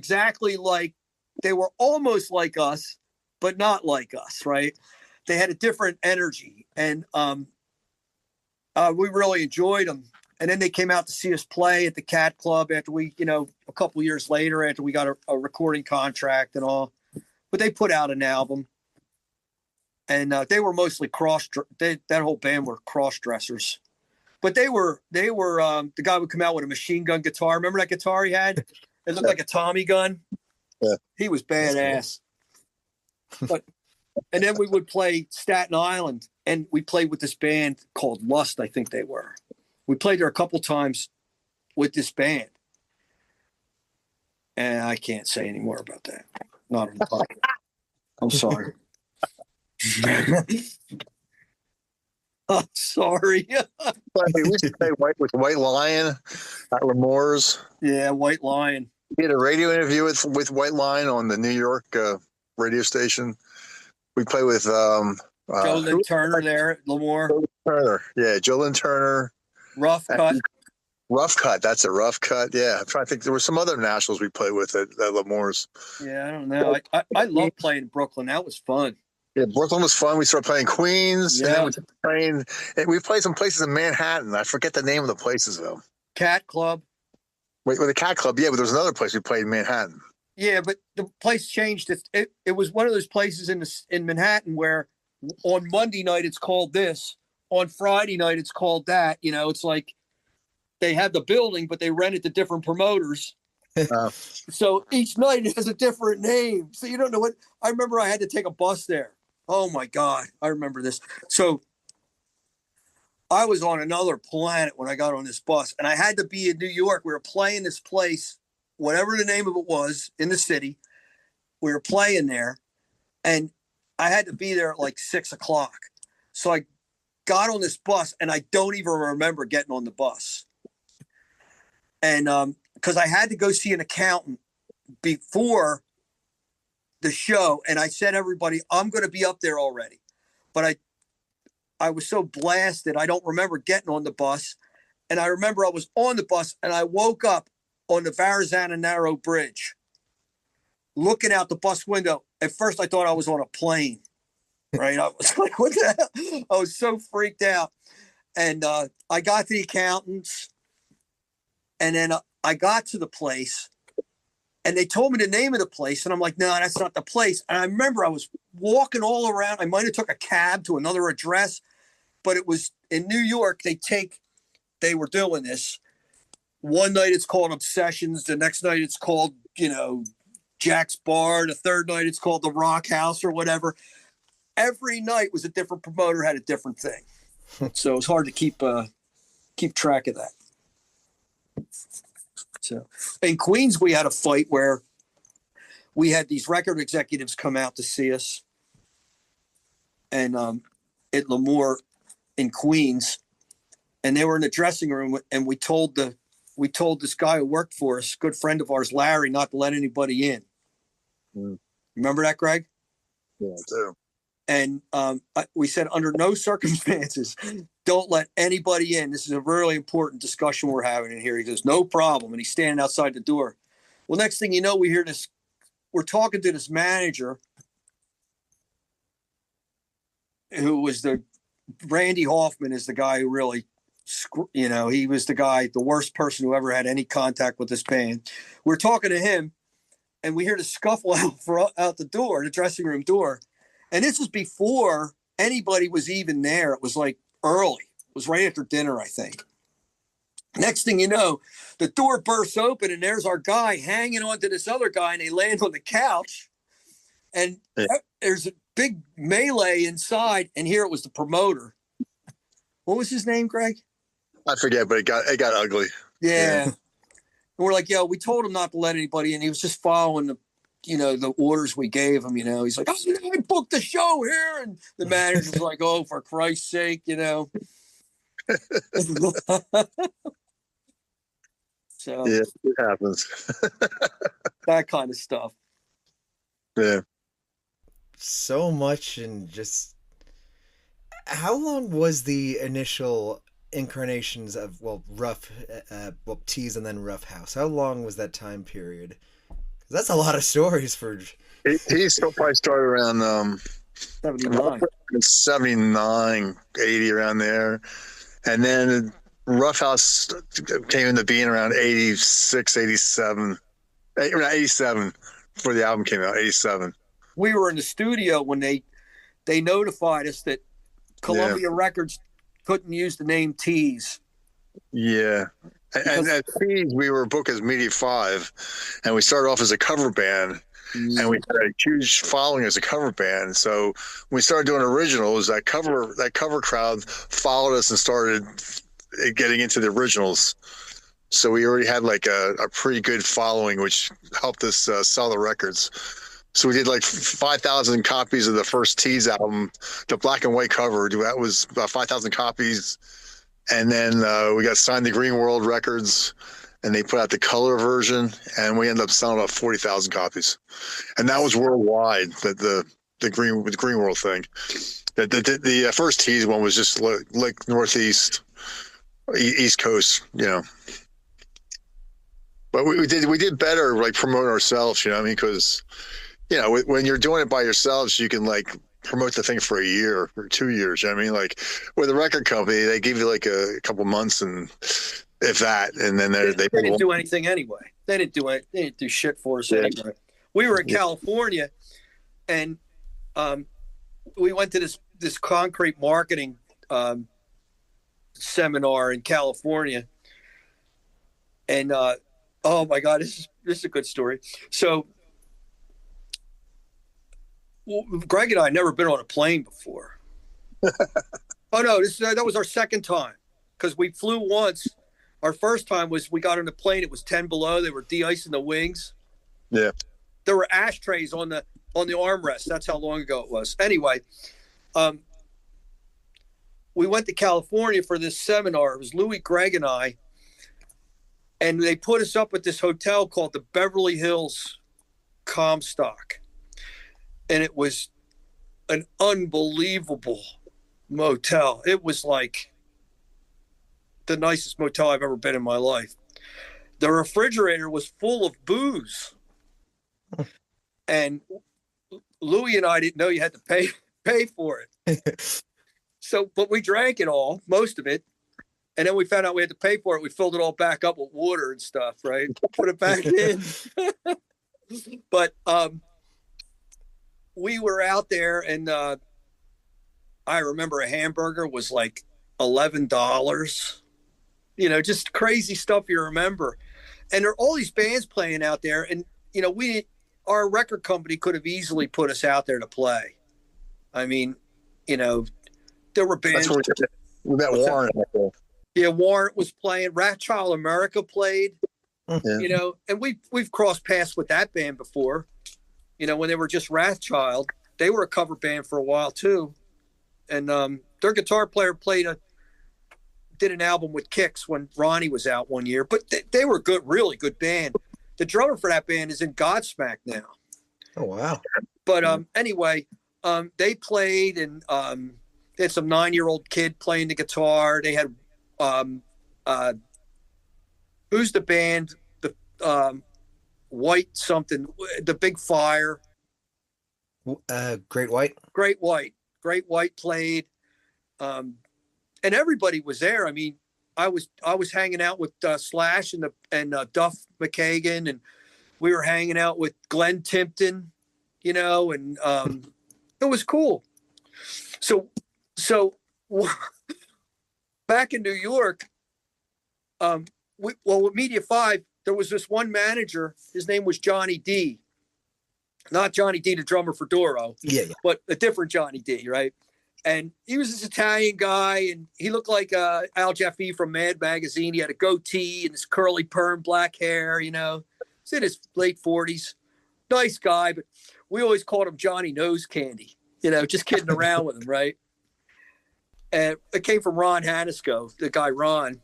[SPEAKER 5] they were almost like us, but not like us, right? They had a different energy. And we really enjoyed them. And then they came out to see us play at the Cat Club after we, a couple years later, after we got a recording contract and all. But they put out an album. And they were mostly that whole band were cross-dressers. But they were the guy would come out with a machine gun guitar. Remember that guitar he had? It looked like a Tommy gun. Yeah. He was badass. And then we would play Staten Island. And we played with this band called Lust, I think they were. We played there a couple times with this band. And I can't say any more about that. not on the podcast. I'm sorry. I'm sorry.
[SPEAKER 4] We used to play with White Lion at L'Amour's.
[SPEAKER 5] Yeah, White Lion.
[SPEAKER 4] We had a radio interview with White Lion on the New York radio station. We play with
[SPEAKER 5] Joe Lynn Turner there at Lemoore.
[SPEAKER 4] Turner. Yeah, Joe Lynn Turner.
[SPEAKER 5] Rough Cut.
[SPEAKER 4] Rough Cut. That's a Rough Cut. Yeah, I'm trying to think. There were some other nationals we played with at L'Amour's.
[SPEAKER 5] Yeah, I don't know. I love playing in Brooklyn. That was fun.
[SPEAKER 4] Yeah, Brooklyn was fun. We started playing Queens.
[SPEAKER 5] Yeah.
[SPEAKER 4] And then we played some places in Manhattan. I forget the name of the places, though.
[SPEAKER 5] Cat Club.
[SPEAKER 4] Wait, with the Cat Club, yeah, but there was another place we played in Manhattan.
[SPEAKER 5] Yeah, but the place changed. It was one of those places in Manhattan where on Monday night it's called this, on Friday night it's called that. You know, it's like they have the building, but they rent it to different promoters. So each night it has a different name. So you don't know what. I remember I had to take a bus there. Oh my God, I remember this. So I was on another planet when I got on this bus, and I had to be in New York. We were playing this place, whatever the name of it was, in the city. We were playing there, and I had to be there at like 6 o'clock. So I got on this bus, and I don't even remember getting on the bus. And because I had to go see an accountant before the show, and I said, everybody, I'm going to be up there already. But I was so blasted, I don't remember getting on the bus. And I remember I was on the bus, and I woke up on the Verrazano Narrow Bridge, looking out the bus window. At first, I thought I was on a plane, right? I was like, what the hell? I was so freaked out. And I got to the accountants, and then I got to the place, and they told me the name of the place. And I'm like, no, that's not the place. And I remember I was walking all around. I might have took a cab to another address, but it was in New York. They were doing this. One night it's called Obsessions. The next night it's called, Jack's Bar. The third night it's called the Roughhouse or whatever. Every night was a different promoter, had a different thing. So it's hard to keep track of that. So in Queens, we had a fight where we had these record executives come out to see us, and at L'Amour in Queens, and they were in the dressing room, and we told this guy who worked for us, good friend of ours, Larry, not to let anybody in. Remember that, Greg?
[SPEAKER 4] Yeah, I do.
[SPEAKER 5] And we said, under no circumstances, don't let anybody in. This is a really important discussion we're having in here. He goes, no problem. And he's standing outside the door. Well, next thing you know, we hear this. We're talking to this manager who was Randy Hoffman is the guy who really, he was the worst person who ever had any contact with this band. We're talking to him, and we hear the scuffle out the door, the dressing room door. And this is before anybody was even there. It was like early. It was right after dinner, I think. Next thing you know, the door bursts open, and there's our guy hanging on to this other guy, and they land on the couch. And there's a big melee inside, and here it was the promoter. What was his name, Greg?
[SPEAKER 4] I forget, but it got ugly.
[SPEAKER 5] Yeah. And we're like, we told him not to let anybody in. He was just following the orders we gave him. He's like, I booked the show here. And the manager was like, oh, for Christ's sake, So
[SPEAKER 4] yeah, it happens.
[SPEAKER 5] that kind of stuff.
[SPEAKER 4] Yeah.
[SPEAKER 3] So much, and just how long was the initial incarnations of Teeze and then Roughhouse? How long was that time period? That's a lot of stories for.
[SPEAKER 4] He still probably started around 79, 80, around there, and then Roughhouse came into being around 86, 87, around 87 before the album came out. 87.
[SPEAKER 5] We were in the studio when they notified us that Columbia Records couldn't use the name Teeze.
[SPEAKER 4] Yeah. And at Teeze, we were booked as Media 5, and we started off as a cover band, and we had a huge following as a cover band. So when we started doing originals, that cover crowd followed us and started getting into the originals. So we already had like a pretty good following, which helped us sell the records. So we did like 5,000 copies of the first Teeze album, the black and white cover. That was about 5,000 copies. And then we got signed to Green World Records, and they put out the color version, and we ended up selling about 40,000 copies. And that was worldwide, the Green World thing. The first Teeze one was just like Northeast, East Coast, you know. But we did better, like promoting ourselves, you know what I mean? Because, you know, when you're doing it by yourselves, you can like promote the thing for a year or 2 years. You know what I mean? Like with a record company, they give you like a couple months and if that, and then they
[SPEAKER 5] didn't do anything anyway. They didn't do it. They didn't do shit for us anyway. We were in California, and we went to this concrete marketing seminar in California, and oh my God, this is a good story. So, Gregg and I had never been on a plane before. Oh no, that was our second time, because we flew once. Our first time was we got on the plane. It was 10 below. They were de-icing the wings.
[SPEAKER 4] Yeah.
[SPEAKER 5] There were ashtrays on the armrest. That's how long ago it was. Anyway, we went to California for this seminar. It was Louis, Gregg, and I. And they put us up at this hotel called the Beverly Hills Comstock. And it was an unbelievable motel. It was like the nicest motel I've ever been in my life. The refrigerator was full of booze. And Louis and I didn't know you had to pay for it. So, but we drank it all, most of it. And then we found out we had to pay for it. We filled it all back up with water and stuff, right? Put it back in. But we were out there, and I remember a hamburger was like $11. You know, just crazy stuff you remember. And there are all these bands playing out there. And, you know, our record company could have easily put us out there to play. I mean, you know, there were bands.
[SPEAKER 4] That's where we met Warren.
[SPEAKER 5] Yeah, Warrant was playing. Rat Child America played.
[SPEAKER 4] Yeah.
[SPEAKER 5] You know, and we've crossed paths with that band before. You know, when they were just Wrathchild, they were a cover band for a while too. And their guitar player did an album with Kix when Ronnie was out one year. But they were good, really good band. The drummer for that band is in Godsmack now.
[SPEAKER 3] Oh wow!
[SPEAKER 5] But anyway, they played, and they had some 9-year-old kid playing the guitar. They had who's the band? The White something, the Big Fire.
[SPEAKER 3] Great White.
[SPEAKER 5] Great White played, and everybody was there. I mean, I was hanging out with Slash and Duff McKagan, and we were hanging out with Glenn Tipton, you know, and it was cool. So back in New York, with Media 5, there was this one manager. His name was Johnny D. Not Johnny D, the drummer for Doro.
[SPEAKER 3] Yeah.
[SPEAKER 5] But a different Johnny D, right? And he was this Italian guy, and he looked like Al Jaffe from Mad Magazine. He had a goatee and this curly perm black hair, you know. He's in his late 40s. Nice guy, but we always called him Johnny Nose Candy, you know, just kidding around with him, right? And it came from Ron Hanisco, the guy Ron.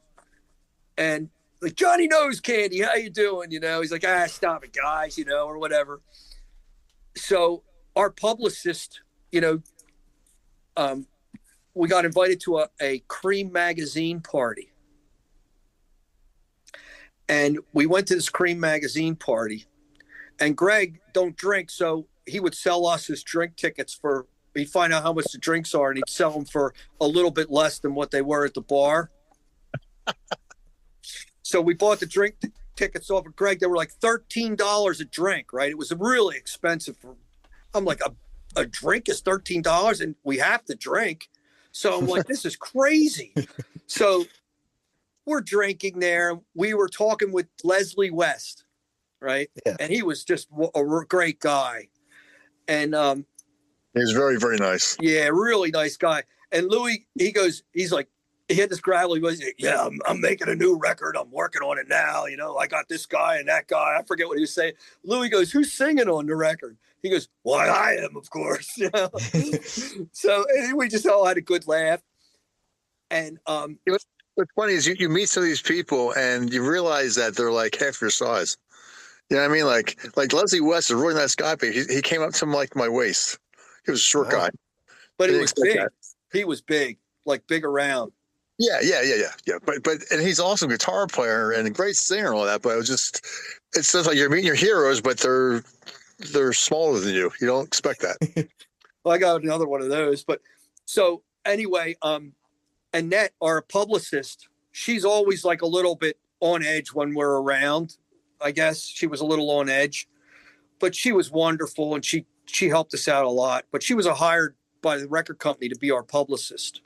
[SPEAKER 5] And like, Johnny Nose Candy, how you doing? You know, he's like, stop it, guys, you know, or whatever. So our publicist, you know, we got invited to a Cream magazine party. And we went to this Cream magazine party. And Gregg don't drink, so he would sell us his drink tickets he'd find out how much the drinks are, and he'd sell them for a little bit less than what they were at the bar. So we bought the drink tickets off of Gregg. They were like $13 a drink, right? It was really expensive. I'm like, a drink is $13 and we have to drink. So I'm like, this is crazy. So we're drinking there. We were talking with Leslie West, right?
[SPEAKER 3] Yeah.
[SPEAKER 5] And he was just a great guy. And
[SPEAKER 4] he was very, very nice.
[SPEAKER 5] yeah, really nice guy. And Louis, he's like,
[SPEAKER 2] he had this gravelly voice. Yeah, I'm making a new record. I'm working on it now. You know, I got this guy and that guy. I forget what he was saying. Louis goes, "Who's singing on the record?" He goes, "Why, I am, of course." You know? So we just all had a good laugh. And
[SPEAKER 4] what's funny is you meet some of these people and you realize that they're like half your size. You know what I mean? Like Leslie West is a really nice guy, but he came up to like my waist. He was a short guy.
[SPEAKER 2] But he was big. He was big, like big around.
[SPEAKER 4] Yeah. But and he's also a guitar player and a great singer and all that. But it's just like you're meeting your heroes, but they're smaller than you. You don't expect that.
[SPEAKER 2] Well, I got another one of those. But so anyway, Annette, our publicist, she's always like a little bit on edge when we're around. I guess she was a little on edge, but she was wonderful and she helped us out a lot. But she was hired by the record company to be our publicist.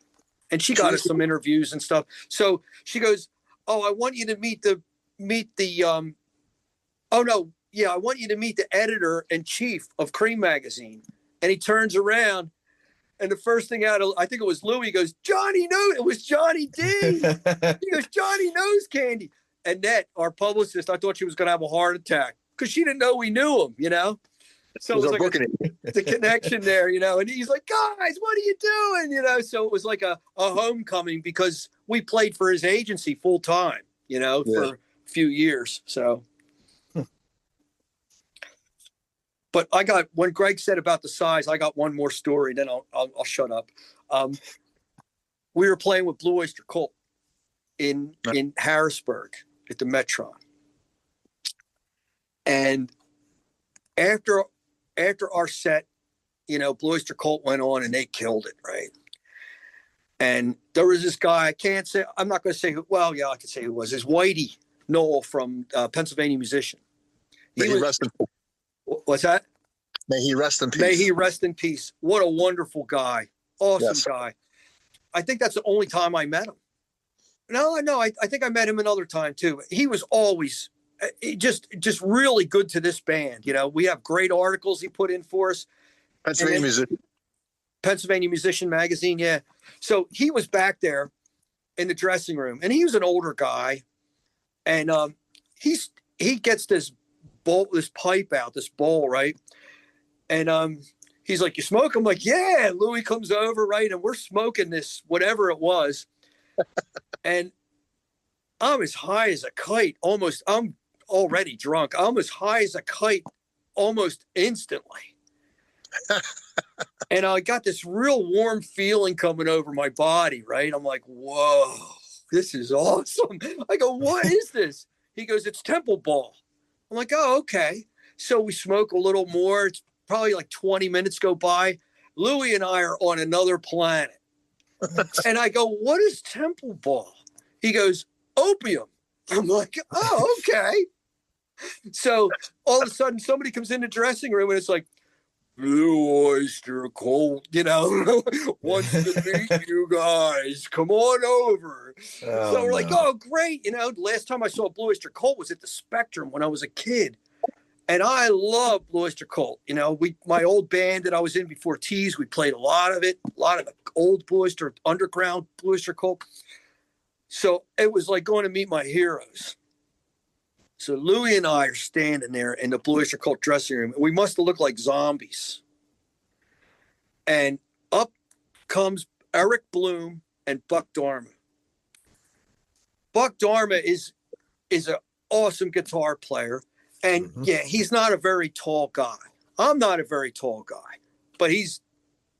[SPEAKER 2] And she got us some interviews and stuff. So she goes, "Oh, I want you to meet the I want you to meet the editor in chief of Cream magazine." And he turns around, and the first thing I think it was Louis, goes, "Johnny knows." It was Johnny D. He goes, "Johnny knows Candy." And Annette, our publicist, I thought she was going to have a heart attack because she didn't know we knew him, you know. So it was like the connection there, you know. And he's like, "Guys, what are you doing?" You know. So it was like a homecoming because we played for his agency full time, you know, for a few years. So. But when Gregg said about the size, I got one more story. Then I'll shut up. We were playing with Blue Oyster Cult in Harrisburg at the Metron, and after our set, you know, Blue Oyster Cult went on and they killed it, right? And there was this guy. I'm not going to say who. Well, yeah, I can say who it was. It's Whitey Knoll from Pennsylvania musician. What's that?
[SPEAKER 4] May he rest in peace.
[SPEAKER 2] May he rest in peace. What a wonderful guy. Awesome guy. I think that's the only time I met him. No, I think I met him another time too. He was always just really good to this band. You know, we have great articles he put in for us. Pennsylvania Musician magazine. Yeah. So he was back there in the dressing room and he was an older guy. And he gets this pipe out, this bowl, right? And he's like, "You smoke?" I'm like, "Yeah." Louis comes over, right? And we're smoking this, whatever it was. And I'm as high as a kite almost. I'm already drunk. I'm as high as a kite almost instantly. And I got this real warm feeling coming over my body, right? I'm like, "Whoa, this is awesome." I go, "What is this?" He goes, "It's Temple Ball." I'm like, "Oh, okay." So we smoke a little more. It's probably like 20 minutes go by. Louis and I are on another planet. And I go, "What is Temple Ball?" He goes, "Opium." I'm like, "Oh, okay." So all of a sudden somebody comes in the dressing room and it's like, "Blue Oyster Cult, you know, wants to meet you guys. Come on over." So we're like, "Oh, great." You know, the last time I saw Blue Oyster Cult was at the Spectrum when I was a kid. And I love Blue Oyster Cult. You know, my old band that I was in before Teeze, we played a lot of the old Blue Oyster, underground Blue Oyster Cult. So it was like going to meet my heroes. So Louis and I are standing there in the Blue Oyster Cult dressing room. And we must have looked like zombies. And up comes Eric Bloom and Buck Dharma. Buck Dharma is an awesome guitar player. And yeah, he's not a very tall guy. I'm not a very tall guy, but he's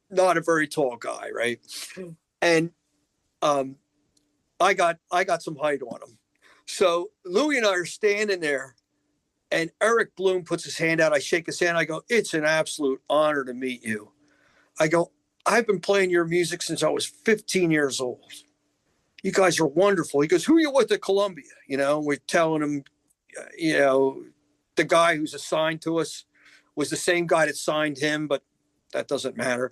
[SPEAKER 2] not a very tall guy, right? And I got some height on him. So Louis and I are standing there, and Eric Bloom puts his hand out. I shake his hand. I go, "It's an absolute honor to meet you." I go, "I've been playing your music since I was 15 years old. You guys are wonderful." He goes, "Who are you with at Columbia?" You know, we're telling him, you know, the guy who's assigned to us was the same guy that signed him, but that doesn't matter.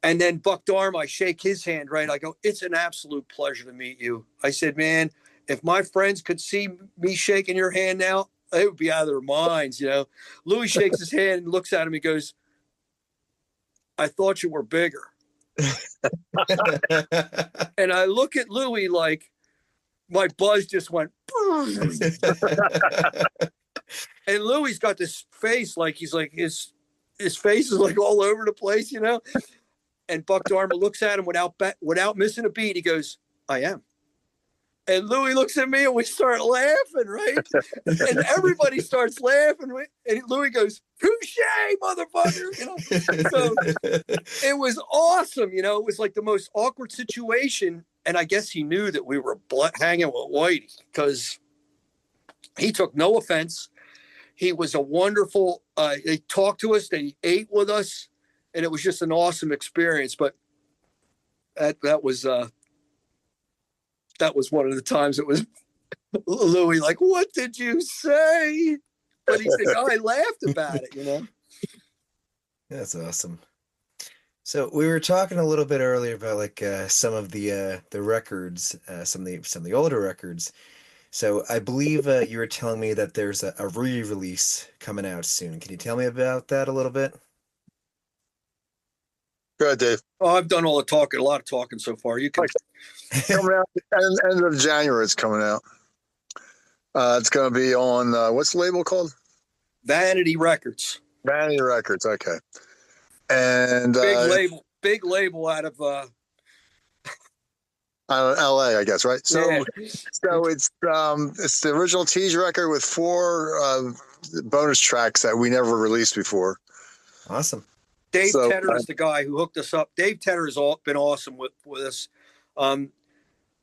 [SPEAKER 2] And then Buck Dharma, I shake his hand, right? I go, "It's an absolute pleasure to meet you." I said, "Man, if my friends could see me shaking your hand now, they would be out of their minds, you know." Louis shakes his hand and looks at him. He goes, "I thought you were bigger."
[SPEAKER 5] And I look at Louis like my buzz just went. And Louis's got this face like he's like his face is like all over the place, you know. And Buck Dharma looks at him without missing a beat. He goes, "I am." And Louis looks at me and we start laughing, right? And everybody starts laughing. And Louis goes, "Touche, motherfucker!" You know. So it was awesome. You know, it was like the most awkward situation. And I guess he knew that we were hanging with Whitey because he took no offense. He was a wonderful. They talked to us. They ate with us, and it was just an awesome experience. But that was one of the times it was Louis like, "What did you say?" But he said, "Oh, I laughed about it," you know.
[SPEAKER 3] That's awesome. So we were talking a little bit earlier about like some of the records, some of the older records. So I believe you were telling me that there's a re-release coming out soon. Can you tell me about that a little bit?
[SPEAKER 4] Go ahead, Dave.
[SPEAKER 5] Oh, I've done all the talking, a lot of talking so far. You can.
[SPEAKER 4] Coming out end of January. It's coming out. It's going to be on what's the label called?
[SPEAKER 5] Vanity Records.
[SPEAKER 4] Vanity Records. Okay. And
[SPEAKER 5] big label out of
[SPEAKER 4] LA, I guess, right? So,
[SPEAKER 5] yeah.
[SPEAKER 4] so it's the original Teeze record with 4 bonus tracks that we never released before.
[SPEAKER 3] Awesome.
[SPEAKER 5] Dave Tedder is the guy who hooked us up. Dave Tedder has been awesome with us.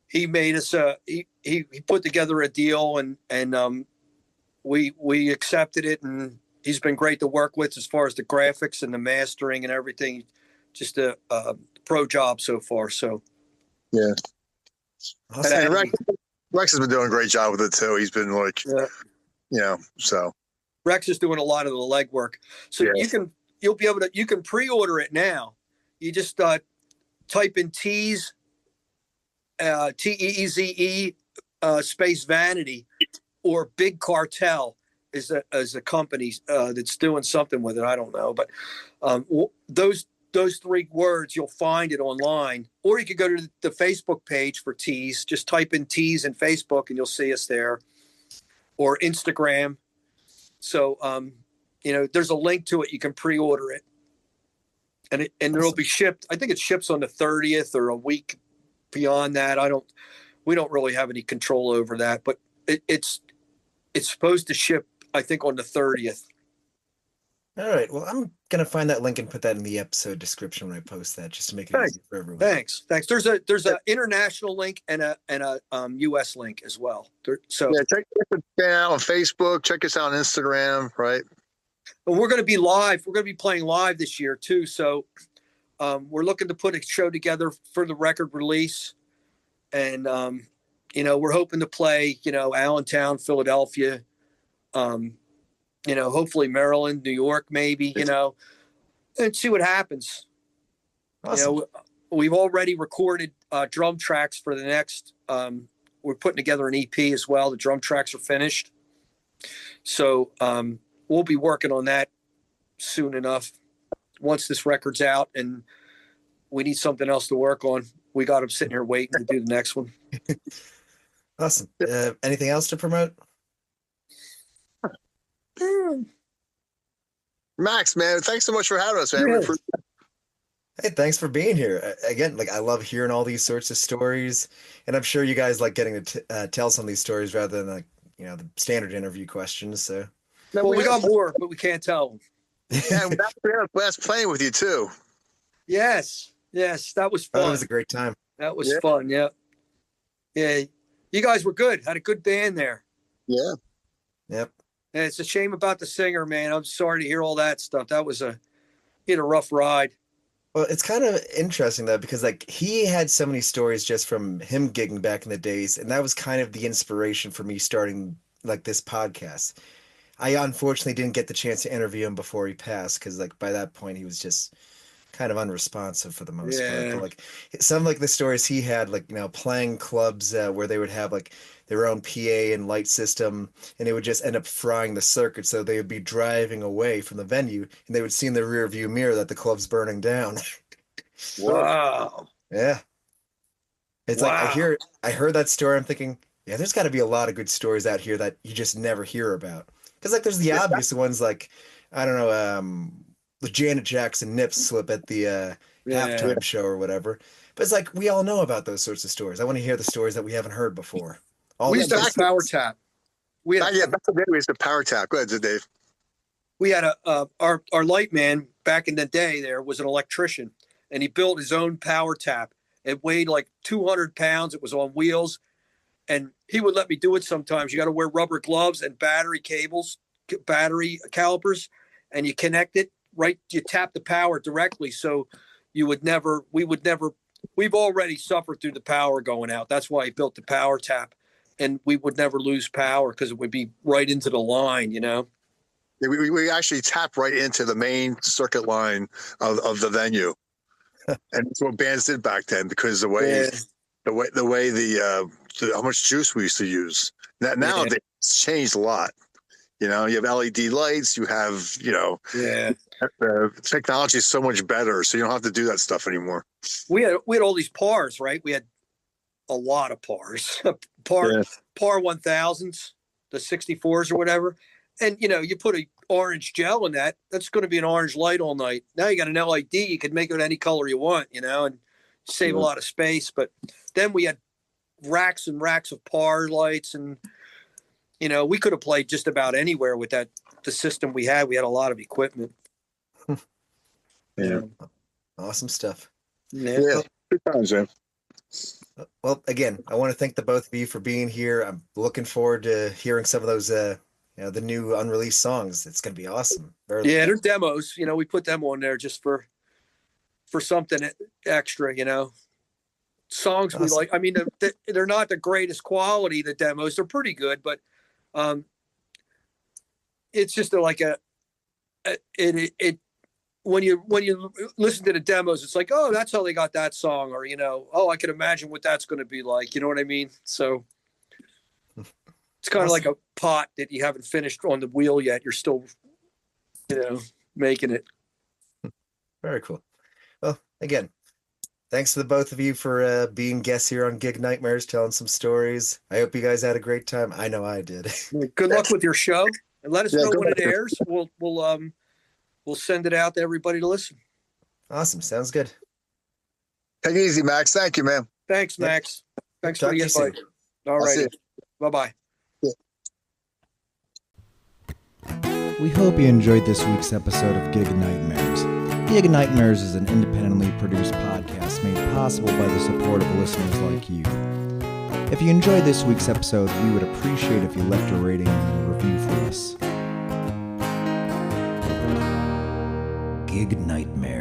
[SPEAKER 5] He made us he put together a deal and we accepted it, and he's been great to work with as far as the graphics and the mastering and everything. Just a pro job so far. So
[SPEAKER 4] yeah.
[SPEAKER 3] Awesome.
[SPEAKER 4] And Rex has been doing a great job with it too. He's been like, you know, so
[SPEAKER 5] Rex is doing a lot of the legwork. So you can pre-order it now. You just type in Teeze, Teeze, space Vanity, or Big Cartel is a company that's doing something with it. I don't know, but those 3 words, you'll find it online, or you could go to the Facebook page for Teeze. Just type in Teeze in Facebook and you'll see us there, or Instagram. So, you know, there's a link to it. You can pre-order it, and it'll be shipped. I think it ships on the 30th or a week beyond that. We don't really have any control over that, but it's supposed to ship, I think, on the 30th.
[SPEAKER 3] All right. Well, I'm gonna find that link and put that in the episode description when I post that, just to make it easy for everyone.
[SPEAKER 5] Thanks. There's a international link and a US link as well. So
[SPEAKER 4] yeah, check us out on Facebook. Check us out on Instagram. Right.
[SPEAKER 5] And we're going to be live. We're going to be playing live this year too. So we're looking to put a show together for the record release, and you know, we're hoping to play, you know, Allentown, Philadelphia. You know, hopefully Maryland, New York, maybe, you know, and see what happens.
[SPEAKER 3] Awesome.
[SPEAKER 5] You know, we've already recorded drum tracks for the next, we're putting together an EP as well. The drum tracks are finished. So we'll be working on that soon enough. Once this record's out and we need something else to work on, we got them sitting here waiting to do the next one.
[SPEAKER 3] Awesome. Anything else to promote?
[SPEAKER 4] Max, man, thanks so much for having us, man.
[SPEAKER 5] Yeah.
[SPEAKER 3] Hey, thanks for being here. Again, like I love hearing all these sorts of stories, and I'm sure you guys like getting to tell some of these stories rather than like, you know, the standard interview questions. So,
[SPEAKER 5] Well, we got more, but we can't tell them.
[SPEAKER 4] Yeah, we had a blast playing with you too.
[SPEAKER 5] Yes, that was fun.
[SPEAKER 3] that was a great time.
[SPEAKER 5] That was fun. Yeah. You guys were good. Had a good band there.
[SPEAKER 4] Yeah.
[SPEAKER 3] Yep.
[SPEAKER 5] And it's a shame about the singer, man. I'm sorry to hear all that stuff. That was a rough ride.
[SPEAKER 3] Well, it's kind of interesting though, because like he had so many stories just from him gigging back in the days, and that was kind of the inspiration for me starting like this podcast. I unfortunately didn't get the chance to interview him before he passed, because like by that point he was just kind of unresponsive for the most part. But like some like the stories he had, like, you know, playing clubs where they would have like their own PA and light system, and it would just end up frying the circuit. So they would be driving away from the venue, and they would see in the rear view mirror that the club's burning down.
[SPEAKER 2] Wow.
[SPEAKER 3] Yeah. It's like
[SPEAKER 2] Wow.
[SPEAKER 3] I heard that story. I'm thinking, yeah, there's got to be a lot of good stories out here that you just never hear about. Because like there's the
[SPEAKER 4] Yeah.
[SPEAKER 3] obvious ones like I don't know, the Janet Jackson nip slip at the
[SPEAKER 2] Yeah.
[SPEAKER 3] halftime show or whatever. But it's like we all know about those sorts of stories. I want to hear the stories that we haven't heard before. All
[SPEAKER 2] We
[SPEAKER 3] the
[SPEAKER 2] used to have a power tap. We had,
[SPEAKER 4] Yeah, back in the day, we used to power tap. Go ahead, Dave.
[SPEAKER 2] we had our light man back in the day there was an electrician, and he built his own power tap. It weighed like 200 pounds. It was on wheels, and he would let me do it sometimes. You got to wear rubber gloves and battery cables, battery calipers, and you connect it right. You tap the power directly, so we would never. We've already suffered through the power going out. That's why he built the power tap, and we would never lose power because it would be right into the line.
[SPEAKER 4] Yeah, we actually tapped right into the main circuit line of the venue, and that's what bands did back then because the way how much juice we used to use. Now it's changed a lot. You have LED lights. You have technology is so much better, so you don't have to do that stuff anymore.
[SPEAKER 2] We had all these pars, right? We had a lot of pars, par 1000s, the 64s or whatever. And you put a orange gel in that's going to be an orange light all night. Now you got an LED, you can make it any color you want, and save a lot of space. But then we had racks and racks of par lights, and we could have played just about anywhere with the system we had. We had a lot of equipment.
[SPEAKER 3] Yeah. Awesome stuff.
[SPEAKER 2] Yeah.
[SPEAKER 4] Good times, man.
[SPEAKER 3] Well, again, I want to thank the both of you for being here. I'm looking forward to hearing some of those the new unreleased songs. It's going to be awesome.
[SPEAKER 2] They're demos. We put them on there just for something extra. Songs awesome. We like. I mean, they're not the greatest quality. The demos, they're pretty good, but it's just like when you listen to the demos, it's like, oh, that's how they got that song, or oh, I can imagine what that's going to be like. You know what I mean? So. It's kind of like a pot that you haven't finished on the wheel yet. You're still, making it.
[SPEAKER 3] Very cool. Well, again, thanks to the both of you for being guests here on Gig Nightmares, telling some stories. I hope you guys had a great time. I know I did.
[SPEAKER 2] Good luck with your show, and let us know when it airs. We'll send it out to everybody to listen.
[SPEAKER 3] Awesome. Sounds good.
[SPEAKER 4] Take it easy, Max. Thank you, man.
[SPEAKER 2] Thanks, Max. Thanks for the invite. All right. Bye-bye.
[SPEAKER 1] We hope you enjoyed this week's episode of Gig Nightmares. Gig Nightmares is an independently produced podcast made possible by the support of listeners like you. If you enjoyed this week's episode, we would appreciate if you left a rating and a review for us. Gig Nightmares.